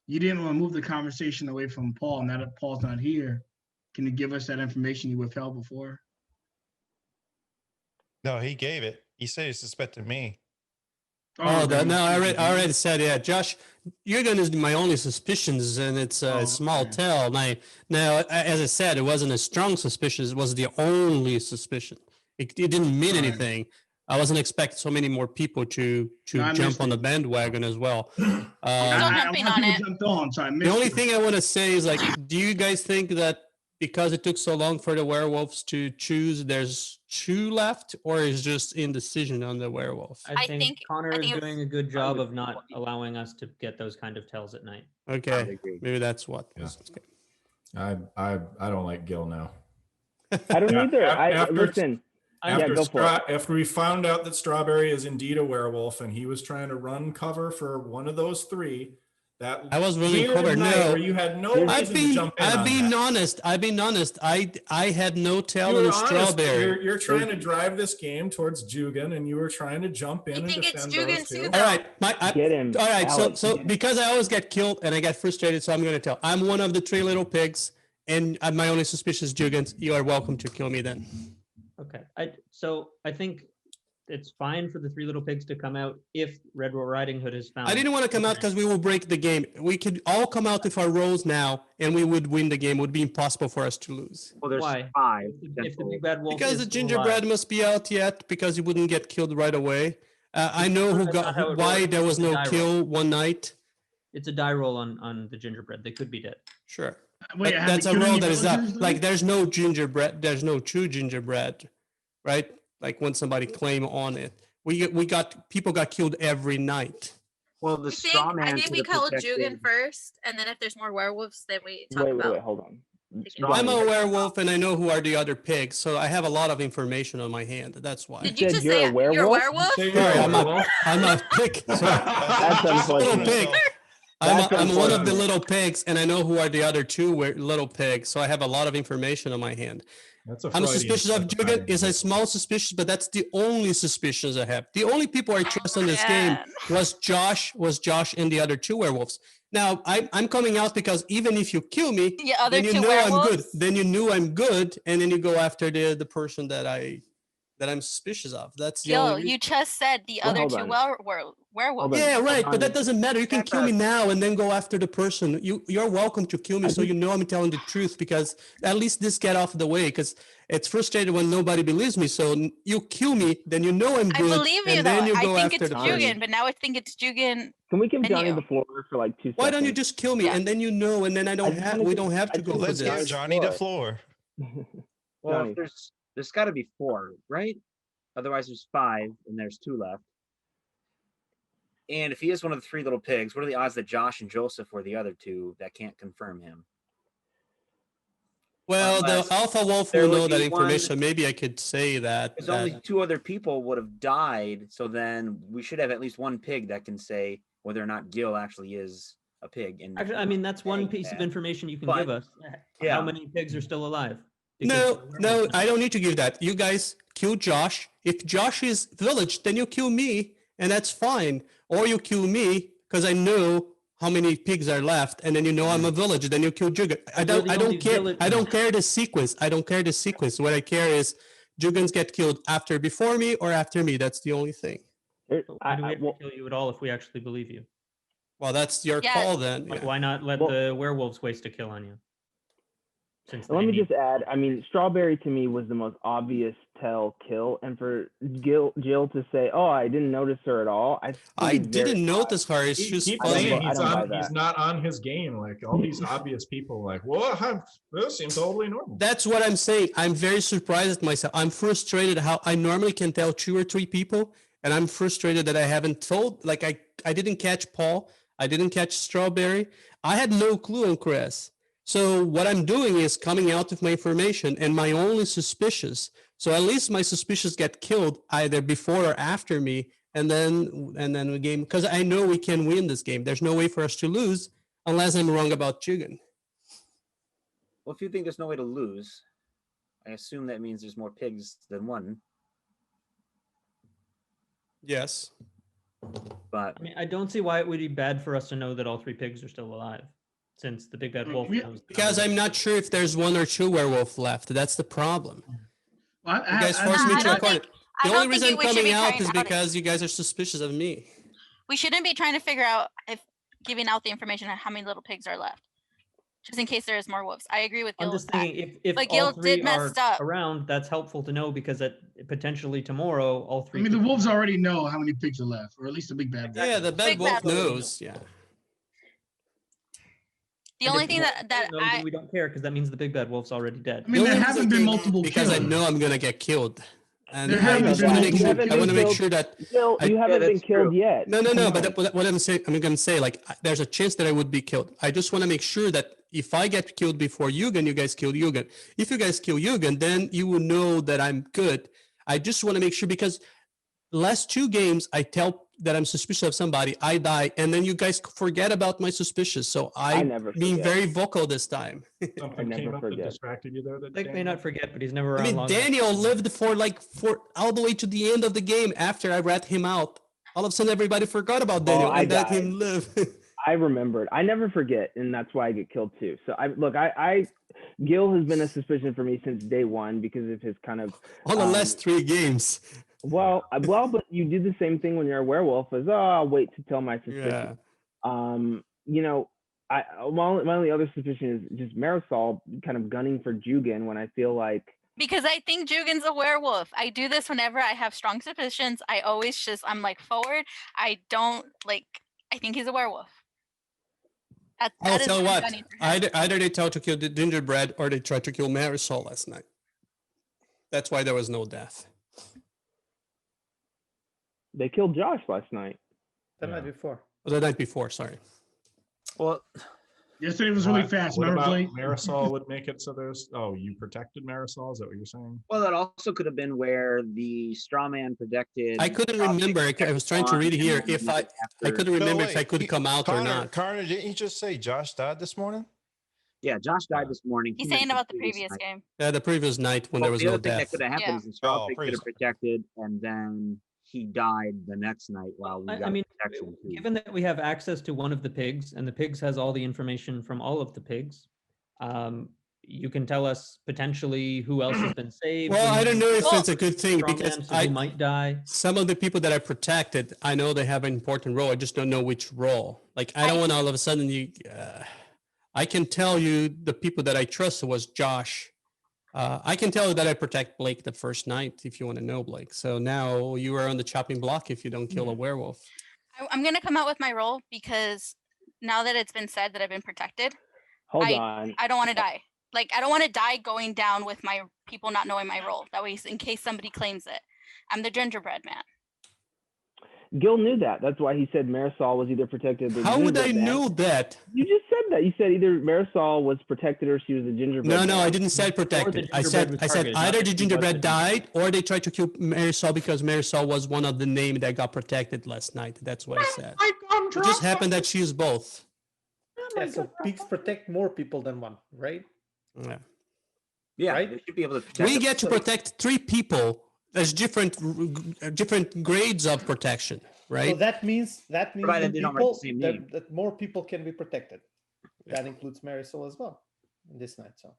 You didn't want to move the conversation away from Paul. Now that Paul's not here, can you give us that information you withheld before? No, he gave it. He said he suspected me. Oh, no, I already said, yeah, Josh, Jürgen is my only suspicions, and it's a small tell. Now, as I said, it wasn't a strong suspicion. It was the only suspicion. It didn't mean anything. I wasn't expecting so many more people to jump on the bandwagon as well. Jumping on it. Jumped on, so I missed The only it. thing I want to say is, like, do you guys think that because it took so long for the werewolves to choose, there's 2 left, or is just indecision on the werewolf? I think Connor is doing a good job of not allowing us to get those kind of tells at night. Okay, maybe that's what. Yeah. I don't like Gil now. I don't either. Listen. After we found out that Strawberry is indeed a werewolf and he was trying to run cover for one of those 3, that I was really weird covered. night No, where you had no reason to jump in. I've been honest. I had no tell on the Strawberry. You're trying to drive this game towards Jugan, and you were trying to jump in and defend those 2. All right, Get him. All right, Alex, so because I always get killed and I get frustrated, so I'm going to tell. I'm one of the 3 little pigs, and my only suspicion is Jugan. You are welcome to kill me then. Okay. So I think it's fine for the 3 little pigs to come out if Red Riding Hood is found. I didn't want to come out because we will break the game. We could all come out with our roles now, and we would win the game. It would be impossible for us to lose. Well, there's Why? 5. If the big bad wolf Because is the still gingerbread alive. must be out yet, because he wouldn't get killed right away. I know That's not how it why works. there was It's a no die kill roll. one night. It's a die roll on the gingerbread. They could be dead. Sure. Wait, But have that's we a killed roll any that is villagers, up. though? Like there's no gingerbread. There's no true gingerbread, right? Like when somebody claim on it. People got killed every night. Well, the I think we killed Jugan first, and then if there's more werewolves, then we talk about. Wait, hold on. I'm a werewolf, and I know who are the other pigs, so I have a lot of information on my hand. That's why. Did you just say you're a werewolf? Sorry, I'm a pig. That's Just a little unfortunate. pig. That's I'm one of the unfortunate. little pigs, and I know who are the other 2 little pigs, so I have a lot of information on my hand. That's a I'm Freudian suspicious of slip of Jugan. tongue. Is a small suspicion, but that's the only suspicions I have. The only people I trust on this game was Josh, and the other 2 werewolves. Now I'm coming out because even if you kill me, other then you 2 know I'm good. werewolves? Then you knew I'm good, and then you go after the person that I that I'm suspicious of. That's the Gil, only reason. you just said the Well, other hold two on. werewolves. on. Yeah, right. But Johnny, that doesn't matter. You can That's kill me a- now and then go after the person. You're welcome to kill me, I so just- you know I'm telling the truth. Because at least this get off the way. Because it's frustrated when nobody believes me. So you kill me, then you know I'm I good, believe you and then though. you I go think after it's the Johnny. person. Jugen, but now I think it's Jugen. Can we give And Johnny you. the floor for like 2 seconds? Why don't you just kill me, Yeah. and then you know, and then I don't just have. wanna We give- don't have I to go just for Let's give this. Johnny the floor. Well, Johnny. there's got to be 4, right? Otherwise, there's 5, and there's 2 left. And if he is one of the 3 little pigs, what are the odds that Josh and Joseph were the other 2 that can't confirm him? Well, Unless the alpha wolf there will would know that be one- information. Maybe I could say that. Because only 2 other people would have died, so then we should have at least one pig that can say whether or not Gil actually is a pig. And Actually, I mean, that's one saying piece of that. information you can But- give us. yeah. How many pigs are still alive? No, Because no, I don't need to give that. You guys kill Josh. If Josh is village, then you kill me, and that's fine. Or you kill me because I know how many pigs are left, and then you know I'm a village. Then you kill Jugan. I You're don't. the I only don't care. village- I don't care the sequence. I don't care the sequence. What I care is Jugans get killed after, before me, or after me. That's the only thing. Why do we have to kill you at all if we actually believe you? Well, that's your Yeah. call then. Like, yeah. why not let Well- the werewolves waste a kill on you? Since Let they me need- just add. I mean, Strawberry to me was the most obvious tell kill, and for Jill to say, "Oh, I didn't notice her at all," I didn't notice her. It's He just keeps funny. saying I he's don't buy on. that. He's not on his game. Like all these obvious people, like, well, this seems totally normal. That's what I'm saying. I'm very surprised at myself. I'm frustrated how I normally can tell 2 or 3 people, and I'm frustrated that I haven't told. Like I didn't catch Paul. I didn't catch Strawberry. I had no clue on Chris. So what I'm doing is coming out with my information and my only suspicious. So at least my suspicious get killed either before or after me, and then the game, because I know we can win this game. There's no way for us to lose unless I'm wrong about Jugan. Well, if you think there's no way to lose, I assume that means there's more pigs than one. Yes. But I mean, I don't see why it would be bad for us to know that all 3 pigs are still alive, since the big bad wolf knows. Because I'm not sure if there's 1 or 2 werewolf left. That's the problem. Well, You guys forced me to record it. I The don't only reason I'm think we should coming be out trying is to- because you guys are suspicious of me. We shouldn't be trying to figure out if giving out the information on how many little pigs are left, just in case there is more wolves. I agree with Gil. I'm just with that. thinking if But all Gil 3 did are messed up. around, that's helpful to know because potentially tomorrow all 3. I mean, the wolves already know how many pigs are left, or at least the big bad. Yeah, the bad Big wolf bad wolf. knows. Yeah. The only thing that I we don't care because that means the big bad wolf's already dead. I mean, The there only haven't reason been I came multiple because I kills. know I'm gonna get killed, and There I haven't just been want to make multiple sure. I want to make kills. sure that. Jill, I- you haven't that's been killed true. yet. No, Come but on. what I'm gonna say, like, there's a chance that I would be killed. I just want to make sure that if I get killed before Yugen, you guys kill Yugen. If you guys kill Yugen, then you will know that I'm good. I just want to make sure because last 2 games, I tell that I'm suspicious of somebody, I die, and then you guys forget about my suspicious. So I I'm never being forget. very vocal this time. Something never came up that forget. distracted you there. Blake may not forget, but he's never around I mean, long enough. Daniel lived for all the way to the end of the game after I rat him out. All of a sudden, everybody forgot about Daniel I and let died. him live. I remembered. I never forget, and that's why I get killed too. So Gil has been a suspicion for me since day 1 because of his kind of On the last 3 games. Well, but you do the same thing when you're a werewolf. I'll wait to tell my suspicion. Yeah. You know, my only other suspicion is just Marisol kind of gunning for Jugan when I feel like. because I think Jugen's a werewolf. I do this whenever I have strong suspicions. I always I'm like forward. I don't like. I think he's a werewolf. That I'll is tell you what I'm what. gunning for him. Either they tried to kill the gingerbread or they tried to kill Marisol last night. That's why there was no death. They killed Josh last night. The night before. Or the night before, sorry. well, Yesterday was really fast. What Remember, about Blake? Marisol would make it so there's? Oh, you protected Marisol? Is that what you're saying? well, that also could have been where the straw man predicted. I couldn't remember. I was trying to read it here. If I couldn't remember if I could come out or not. Connor, didn't you just say Josh died this morning? Yeah, Josh died this morning. He's He saying mentioned about the previous night. game. Yeah, the previous night when Well, there was the no other thing death. that could have happened Yeah. is the straw Oh, pig could have previous protected, and then he died the next night while we I got mean, protection too. given that we have access to one of the pigs and the pigs has all the information from all of the pigs, you can tell us potentially who else has been saved. Well, I don't know if Well, it's a good thing strong because man, so who might die. some of the people that I protected, I know they have an important role. I just don't know which role. Like, I don't want all of a sudden I can tell you the people that I trust was Josh. I can tell you that I protect Blake the first night if you want to know, Blake. So now you are on the chopping block if you don't kill a werewolf. I'm gonna come out with my role because now that it's been said that I've been protected, Hold I on. don't want to die. Like, I don't want to die going down with my people not knowing my role. That way, in case somebody claims it, I'm the gingerbread man. Gil knew that. That's why he said Marisol was either protected. Or How would I gingerbread man. know that? You just said that. You said either Marisol was protected or she was a gingerbread. No, man. I didn't say protected. I said either the gingerbread died or they tried to kill Marisol because Marisol was one of the names that got protected last night. That's what I said. It just happened that she is both. Yeah, so pigs protect more people than one, right? Yeah. Yeah, right? they should be able to protect. We get to protect 3 people. There's different grades of protection, right? So that means Provided they don't write the same name. that more people can be protected. That includes Marisol as well in this night. So.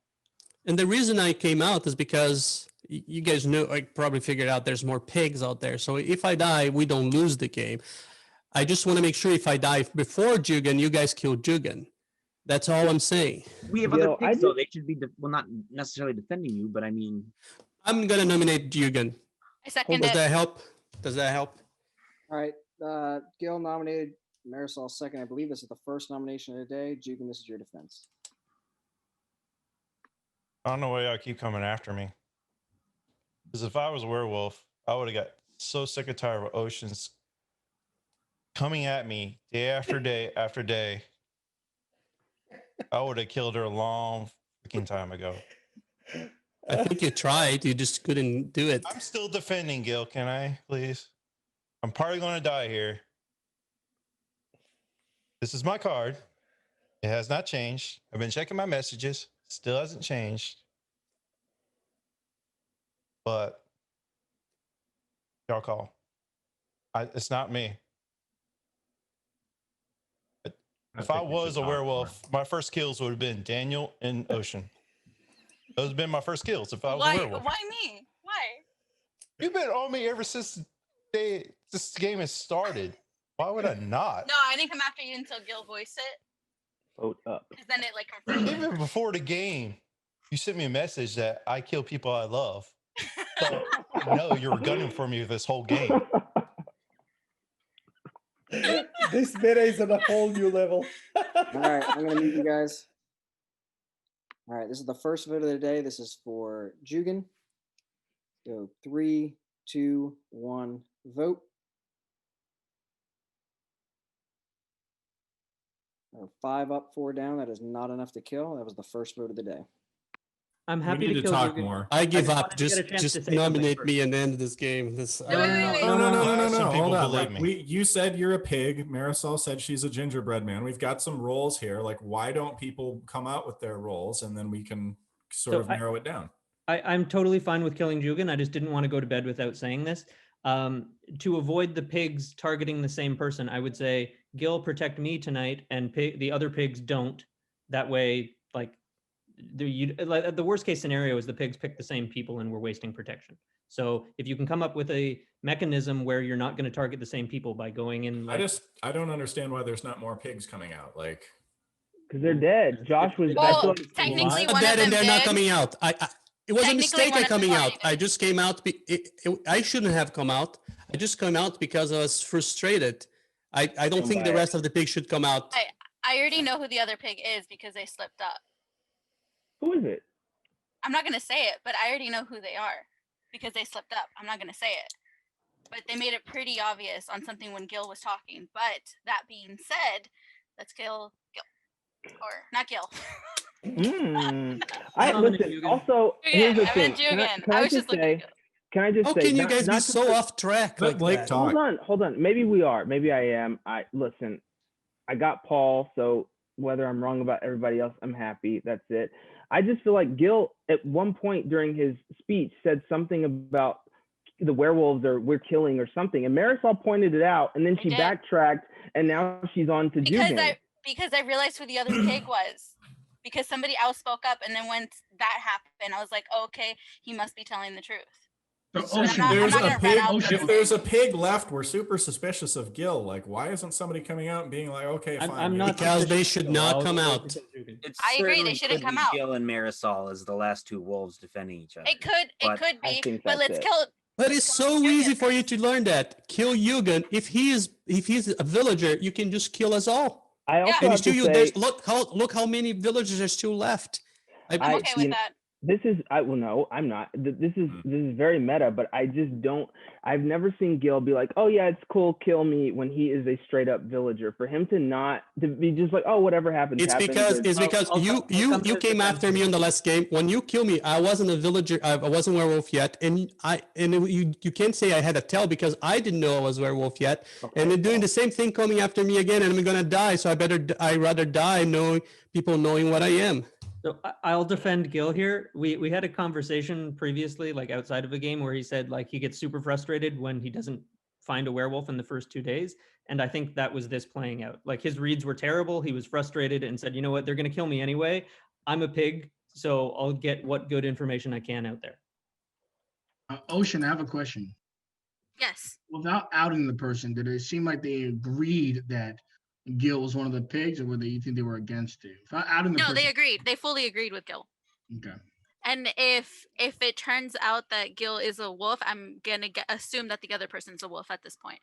And the reason I came out is because you guys know, I probably figured out there's more pigs out there. So if I die, we don't lose the game. I just want to make sure if I die before Jugan, you guys kill Jugan. That's all I'm saying. We have other pigs, though. They should be, well, not necessarily defending you, but I mean. I'm going to nominate Jugan. I second Does it. that help? Does that help? All right. Gil nominated Marisol second. I believe this is the first nomination of the day. Jugan, this is your defense. I don't know why y'all keep coming after me. Because if I was a werewolf, I would have got so sick and tired of Oceans coming at me day after day after day. I would have killed her a long freaking time ago. I think you tried. You just couldn't do it. I'm still defending, Gil. Can I, please? I'm probably going to die here. This is my card. It has not changed. I've been checking my messages. Still hasn't changed. But y'all call. It's not me. If I was a werewolf, my first kills would have been Daniel and Ocean. Those would have been my first kills if I was a werewolf. Why me? Why? You've been on me ever since this game has started. Why would I not? No, I didn't come after you until Gil voiced it. Vote up. Because then it like confirmed. Even before the game, you sent me a message that I kill people I love. So no, you were gunning for me this whole game. This meta is on a whole new level. All right, I'm going to mute you guys. All right, this is the first vote of the day. This is for Jugan. So 3, 2, 1, vote. 5 up, 4 down. That is not enough to kill. That was the first vote of the day. I'm happy We need to to kill talk Jugan. more. I give just up. wanted to get a chance to Just say nominate something me and end this game. This. Wait. No. Some Hold people on. believe Like, me. you said you're a pig. Marisol said she's a gingerbread man. We've got some roles here. Like, why don't people come out with their roles and then we can sort of narrow it down? I'm totally fine with killing Jugan. I just didn't want to go to bed without saying this. To avoid the pigs targeting the same person, I would say, Gil, protect me tonight, and the other pigs don't. That way, like the worst case scenario is the pigs pick the same people and we're wasting protection. So if you can come up with a mechanism where you're not going to target the same people by going in, like, I don't understand why there's not more pigs coming out. Like, because they're dead. Josh was. Well, technically one dead of them and they're did. not coming out. It was a Technically, mistake one I of them coming already out. I just came out. I shouldn't have come out. I just came out because I was frustrated. I don't think the rest of the pigs should come out. I already know who the other pig is because they slipped up. Who is it? I'm not going to say it, but I already know who they are because they slipped up. I'm not going to say it. But they made it pretty obvious on something when Gil was talking. But that being said, let's kill Gil. Or not Gil. I listen. Also, here's the thing. Can I just say? How can you guys be so off track? Let Blake talk. Hold on. Maybe we are. Maybe I am. Listen. I got Paul, so whether I'm wrong about everybody else, I'm happy. That's it. I just feel like Gil, at one point during his speech, said something about the werewolves or we're killing or something, and Marisol pointed it out, and then she backtracked, and now she's on to Jugan. Because I realized who the other pig was. because somebody else spoke up, and then when that happened, I was like, oh, okay, he must be telling the truth. So But I'm Ocean, not There's gonna a rat pig. out Ocean. If there's a pig left, we're super suspicious of Gil. Like, why isn't somebody coming out and being like, okay, fine. I'm not Because they suspicious should of Gil. not I'll come go out. with Jugan. It I agree, they certainly shouldn't could come be out. Gil and Marisol as the last two wolves defending each other. It could But be, think but that's let's it. kill. But it's so easy for you to learn that. Kill Yugen. If he's a villager, you can just kill us all. I also And have it's to you. say, There's look how many villagers are still left. I'm okay with that. this is no, I'm not. This is very meta, but I just don't. I've never seen Gil be like, oh yeah, it's cool, kill me, when he is a straight up villager. For him to be just like, oh, whatever happens. It's because you came after me on the last game. When you kill me, I wasn't a villager. I wasn't werewolf yet, and you can't say I had a tell because I didn't know I was werewolf yet. Okay, and they're doing the same thing, coming after me again, and I'm gonna die. So I'd rather die knowing what I am. So I'll defend Gil here. We had a conversation previously, like outside of a game, where he said like he gets super frustrated when he doesn't find a werewolf in the first 2 days. And I think that was this playing out. Like his reads were terrible. He was frustrated and said, you know what, they're going to kill me anyway. I'm a pig, so I'll get what good information I can out there. Ocean, I have a question. Yes. Without outing the person, did it seem like they agreed that Gil was one of the pigs, or you think they were against it? Without outing the No, person. they agreed. They fully agreed with Gil. Okay. And if it turns out that Gil is a wolf, I'm gonna assume that the other person's a wolf at this point.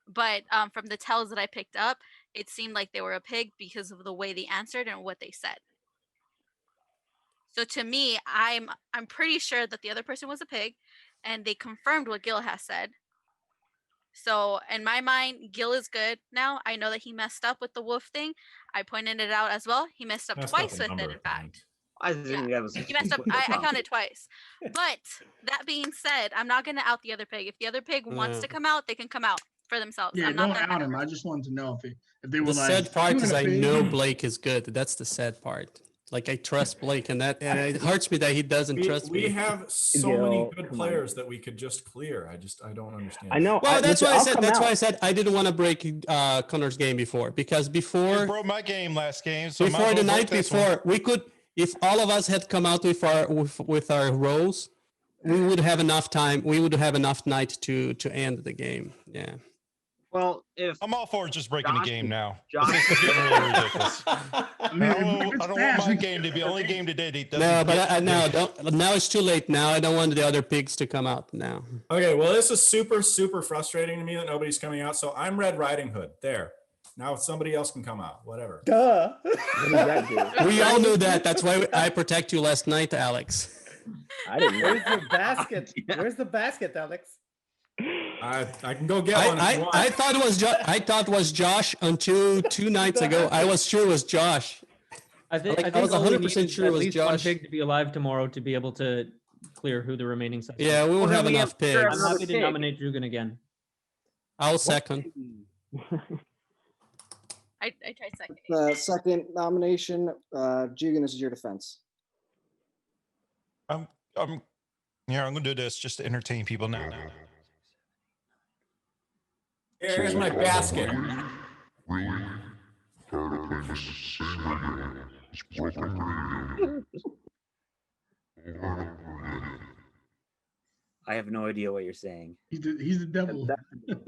But from the tells that I picked up, it seemed like they were a pig because of the way they answered and what they said. So to me, I'm pretty sure that the other person was a pig, and they confirmed what Gil has said. So in my mind, Gil is good now. I know that he messed up with the wolf thing. I pointed it out as well. He messed up twice with it, in fact. I think that was. He messed up. I counted twice. But that being said, I'm not going to out the other pig. If the other pig wants to come out, they can come out for themselves. Yeah, I'm not don't that out kind of him. I person. just wanted to know if they were The like. sad part "You is and a I pig." know Blake is good. That's the sad part. Like I trust Blake, and it hurts me that he doesn't trust me. We have so Gil, many good come on. players that we could just clear. I don't understand. I know. Well, that's listen, why I I'll said. come That's why I out. said I didn't want to break Connor's game before, because You before broke my game last game, so might before as the well break night this one. before, we could, if all of us had come out with our roles, we would have enough time. We would have enough night to end the game. Yeah. Well, if I'm all for just breaking the Josh- game now. Josh- This is getting really ridiculous. I mean, I if don't it's want fast, my we can- game to be only game today. That doesn't No, but get now rigged. now it's too late. Now I don't want the other pigs to come out now. Okay, well, this is super, super frustrating to me that nobody's coming out. So I'm Red Riding Hood. There. Now somebody else can come out. Whatever. Duh. What does that do? We all knew that. That's why I protect you last night, Alex. I didn't know. Where's the basket? Where's the basket, Alex? I can go get one if you want. I thought it was Josh until 2 nights ago. I was sure it was Josh. I think I was all we 100% need is sure it at was least one Josh. pig to be alive tomorrow to be able to clear who the remaining suspects. Yeah, we will have then we enough have to serve pigs. I'm happy to pig. nominate Jugan again. I'll second. I tried second. The second nomination, Jugan, this is your defense. I'm gonna do this just to entertain people now. Here's my basket. I have no idea what you're saying. He's the devil. Did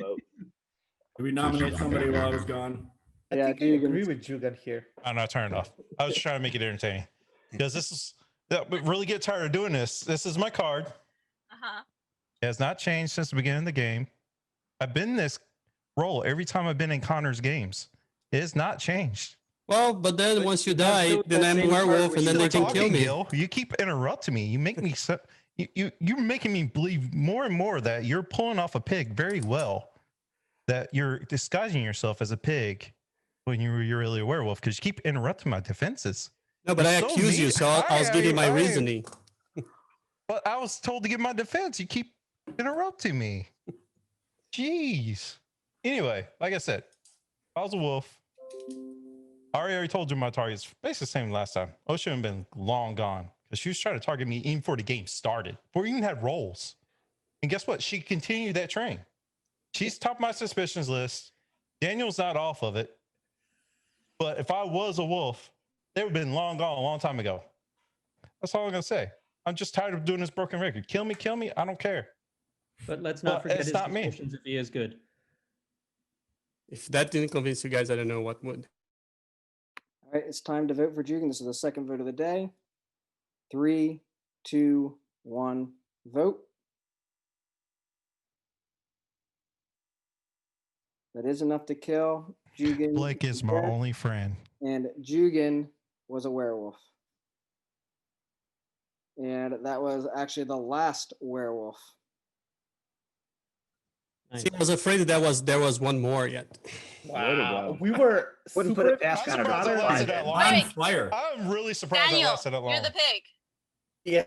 we nominate somebody while I was gone? I Yeah, think I Jugan. agree with Jugan here. I'm not turning it off. I was trying to make it entertaining because this is that. We really get tired of doing this. This is my card. It has not changed since the beginning of the game. I've been this role every time I've been in Connor's games. It has not changed. Well, but then once you that's die, still then that I'm a same part werewolf, where and then you they were can kill Talking, me. Gil, you keep interrupting me. You make me so. You're making me believe more and more that you're pulling off a pig very well. That you're disguising yourself as a pig when you're really a werewolf because you keep interrupting my defenses. No, but I You're so accuse you, mean. so I was giving my I- reasoning. But I was told to give my defense. You keep interrupting me. Jeez. Anyway, like I said, I was a wolf. I already told you my targets. Basically the same last time. Oh, should have been long gone because she was trying to target me even before the game started. Before we even had rolls. And guess what? She continued that train. She's top of my suspicions list. Daniel's not off of it. But if I was a wolf, they would have been long gone a long time ago. That's all I'm gonna say. I'm just tired of doing this broken record. Kill me. I don't care. But let's not forget it's his not me. suspicions if he is good. If that didn't convince you guys, I don't know what would. All right, it's time to vote for Jugan. This is the second vote of the day. 3, 2, 1, vote. That is enough to kill. Jugan. Blake is my only friend. And Jugan was a werewolf. And that was actually the last werewolf. See, I was afraid that there was one more yet. Wow. We were Wouldn't put it past I'm Connor to surprised it lasted that long. On fire. I'm really surprised it Daniel, lasted that long. you're the pig. Yeah.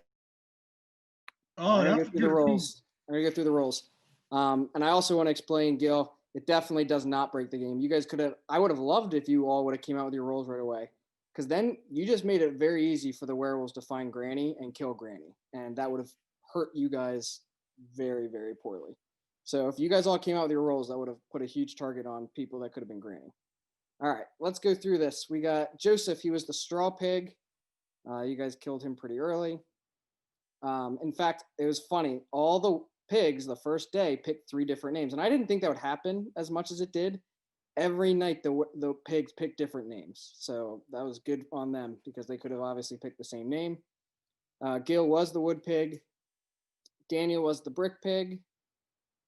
Oh, I'm gonna that's go through the good. rolls. I'm gonna go through the rolls. And I also want to explain, Gil, it definitely does not break the game. You guys could have, I would have loved if you all would have came out with your rolls right away. Because then you just made it very easy for the werewolves to find Granny and kill Granny. And that would have hurt you guys very, very poorly. So if you guys all came out with your rolls, that would have put a huge target on people that could have been Granny. All right, let's go through this. We got Joseph. He was the straw pig. You guys killed him pretty early. In fact, it was funny. All the pigs the first day picked 3 different names. And I didn't think that would happen as much as it did. Every night, the pigs picked different names. So that was good on them because they could have obviously picked the same name. Gil was the wood pig. Daniel was the brick pig.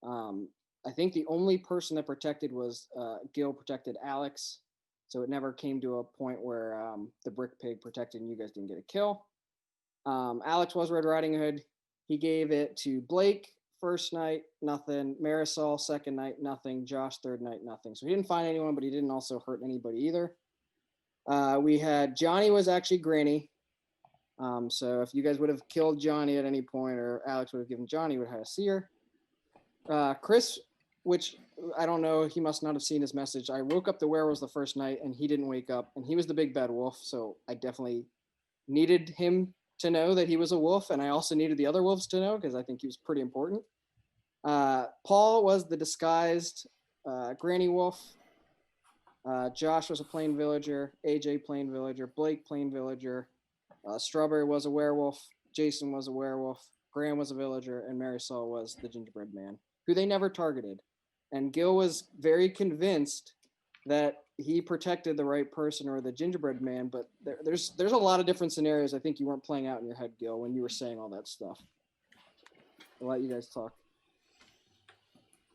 I think the only person that protected was Gil protected Alex. So it never came to a point where the brick pig protected and you guys didn't get a kill. Alex was Red Riding Hood. He gave it to Blake first night, nothing. Marisol second night, nothing. Josh third night, nothing. So he didn't find anyone, but he didn't also hurt anybody either. We had Johnny was actually Granny. So if you guys would have killed Johnny at any point, or Alex would have given Johnny, would have had a seer. Chris, which I don't know, he must not have seen his message. I woke up the werewolves the first night and he didn't wake up, and he was the big bad wolf. So I definitely needed him to know that he was a wolf, and I also needed the other wolves to know because I think he was pretty important. Paul was the disguised Granny Wolf. Josh was a plain villager. AJ plain villager. Blake plain villager. Strawberry was a werewolf. Jason was a werewolf. Graham was a villager, and Marisol was the gingerbread man, who they never targeted. And Gil was very convinced that he protected the right person or the gingerbread man, but there's a lot of different scenarios I think you weren't playing out in your head, Gil, when you were saying all that stuff. I'll let you guys talk.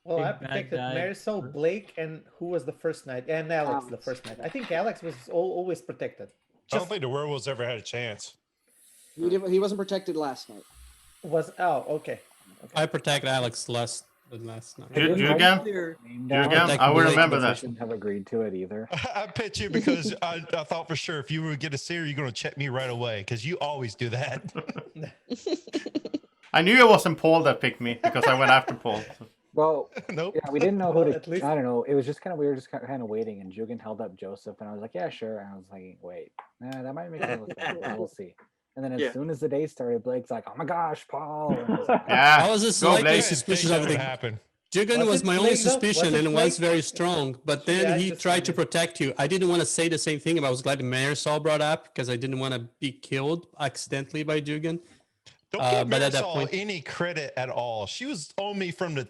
Well, I Big bad protected guy. Marisol, Blake, and who was the first night? And Alex the first night. I think Alex was always protected. I don't think the werewolves ever had a chance. He wasn't protected last night. Okay. I protected Alex less than last night. I would remember I that. shouldn't have agreed to it either. I picked you because I thought for sure if you would get a seer, you're going to check me right away because you always do that. I knew it wasn't Paul that picked me because I went after Paul. So. Well, nope. Yeah, we didn't know who to. At least- I don't know. It was just kind of we were just kind of waiting, and Jugan held up Joseph, and I was like, "Yeah, sure." And I was like, "Wait, that might make me look bad. We'll see." And then as soon as the day started, Blake's like, "Oh my gosh, Paul!" And I was like, I was just slightly suspicious of everything. Happen. Jugan was my only Blake, though? suspicion, Was it and it was Blake? very strong. But then Yeah, I he just tried to wondered. protect you. I didn't want to say the same thing, but I was glad Marisol brought up because I didn't want to be killed accidentally by Jugan. Don't give but at that Marisol point, any credit at all. She was on me from the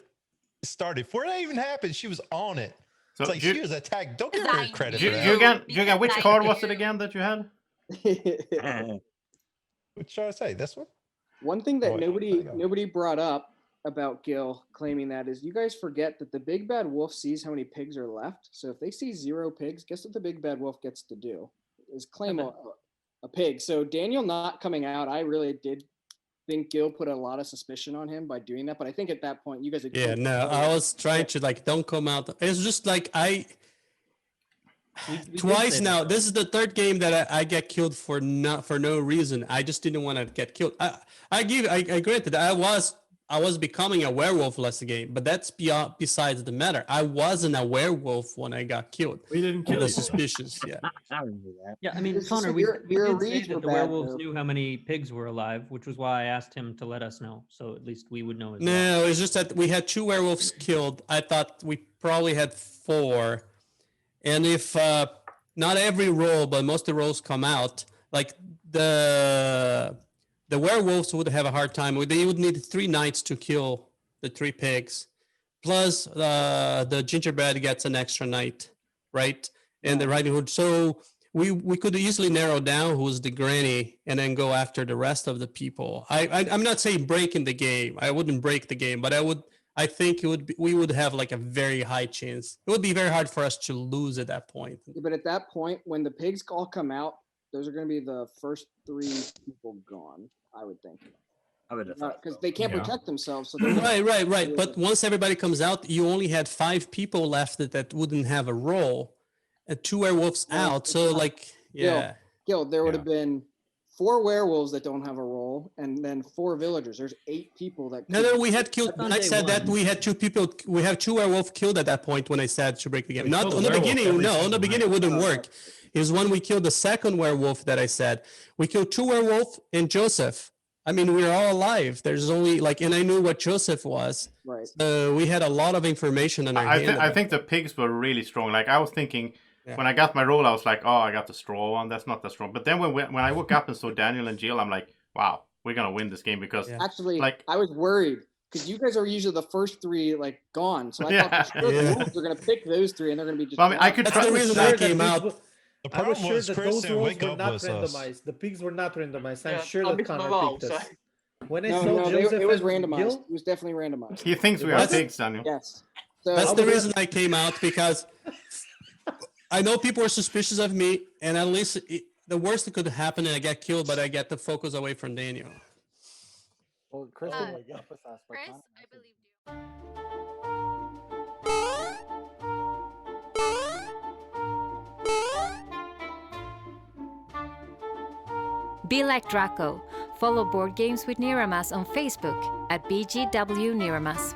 start. Before that even happened, she was on it. So It's like Ju- she was attacked. Don't give her credit for that. Jugan, which card was it again that you had? What should I say? This one? One thing that Oh, wait, nobody brought up about Gil claiming that is you guys forget that the big bad wolf sees how many pigs are left. So if they see 0 pigs, guess what the big bad wolf gets to do? Is claim a pig. So Daniel not coming out, I really did think Gil put a lot of suspicion on him by doing that. But I think at that point you guys had yeah, no, I was trying to don't come out. It's just like We twice did say now. that, This is the third game that I get killed for no reason. I just didn't want to get killed. I granted I was becoming a werewolf last game, but that's besides the matter. I wasn't a werewolf when I got killed. We didn't kill The you. suspicious, yeah. I remember that. Yeah, I mean, It's just Connor, like we your did say reads that were the bad, werewolves though. knew how many pigs were alive, which was why I asked him to let us know, so at least we would know as well. No, it's just that we had 2 werewolves killed. I thought we probably had 4, and if not every role, but most of the roles come out. Like the werewolves would have a hard time. They would need 3 knights to kill the 3 pigs, plus the gingerbread gets an extra knight, right? And the Riding Hood. So we could easily narrow down who's the granny and then go after the rest of the people. I'm not saying breaking the game. I wouldn't break the game, but I think we would have like a very high chance. It would be very hard for us to lose at that point. Yeah, but at that point, when the pigs all come out, those are going to be the first 3 people gone, I would think. I would have thought Because they can't protect themselves. So Right. But once everybody comes out, you only had 5 people left that wouldn't have a role, and 2 werewolves out. So like, yeah. Gil, there would have been 4 werewolves that don't have a role, and then 4 villagers. There's 8 people that. No, we had killed. When I said that we had 2 people. We have 2 werewolves killed at that point when I said to break the game. Not on the beginning. No, on the beginning it wouldn't work. It was when we killed the second werewolf that I said we killed 2 werewolves and Joseph. I mean, we were all alive. There's only and I knew what Joseph was. Right. So we had a lot of information on our hand. I think the pigs were really strong. Like I was thinking, when I got my roll, I was like, oh, I got the straw one. That's not that strong. But then when I woke up and saw Daniel and Jill, I'm like, wow, we're gonna win this game because Actually, I was worried because you guys are usually the first 3 like gone. So I thought for sure the wolves are gonna pick those 3 and they're gonna be just. Well, I mean, I could That's the reason I came out. I was sure that those rolls were not randomized. The pigs were not randomized. I'm sure that Connor picked us. When I saw Joseph, it was and randomized. Gil, It was definitely randomized. He thinks we are pigs, Daniel. Yes. So That's the reason I came out, because I know people are suspicious of me, and at least the worst that could happen is I get killed, but I get the focus away from Daniel. Well, Chris, Chris, I believe you. Be like Draco. Follow Board Games with Niramas on Facebook at BGW Niramas.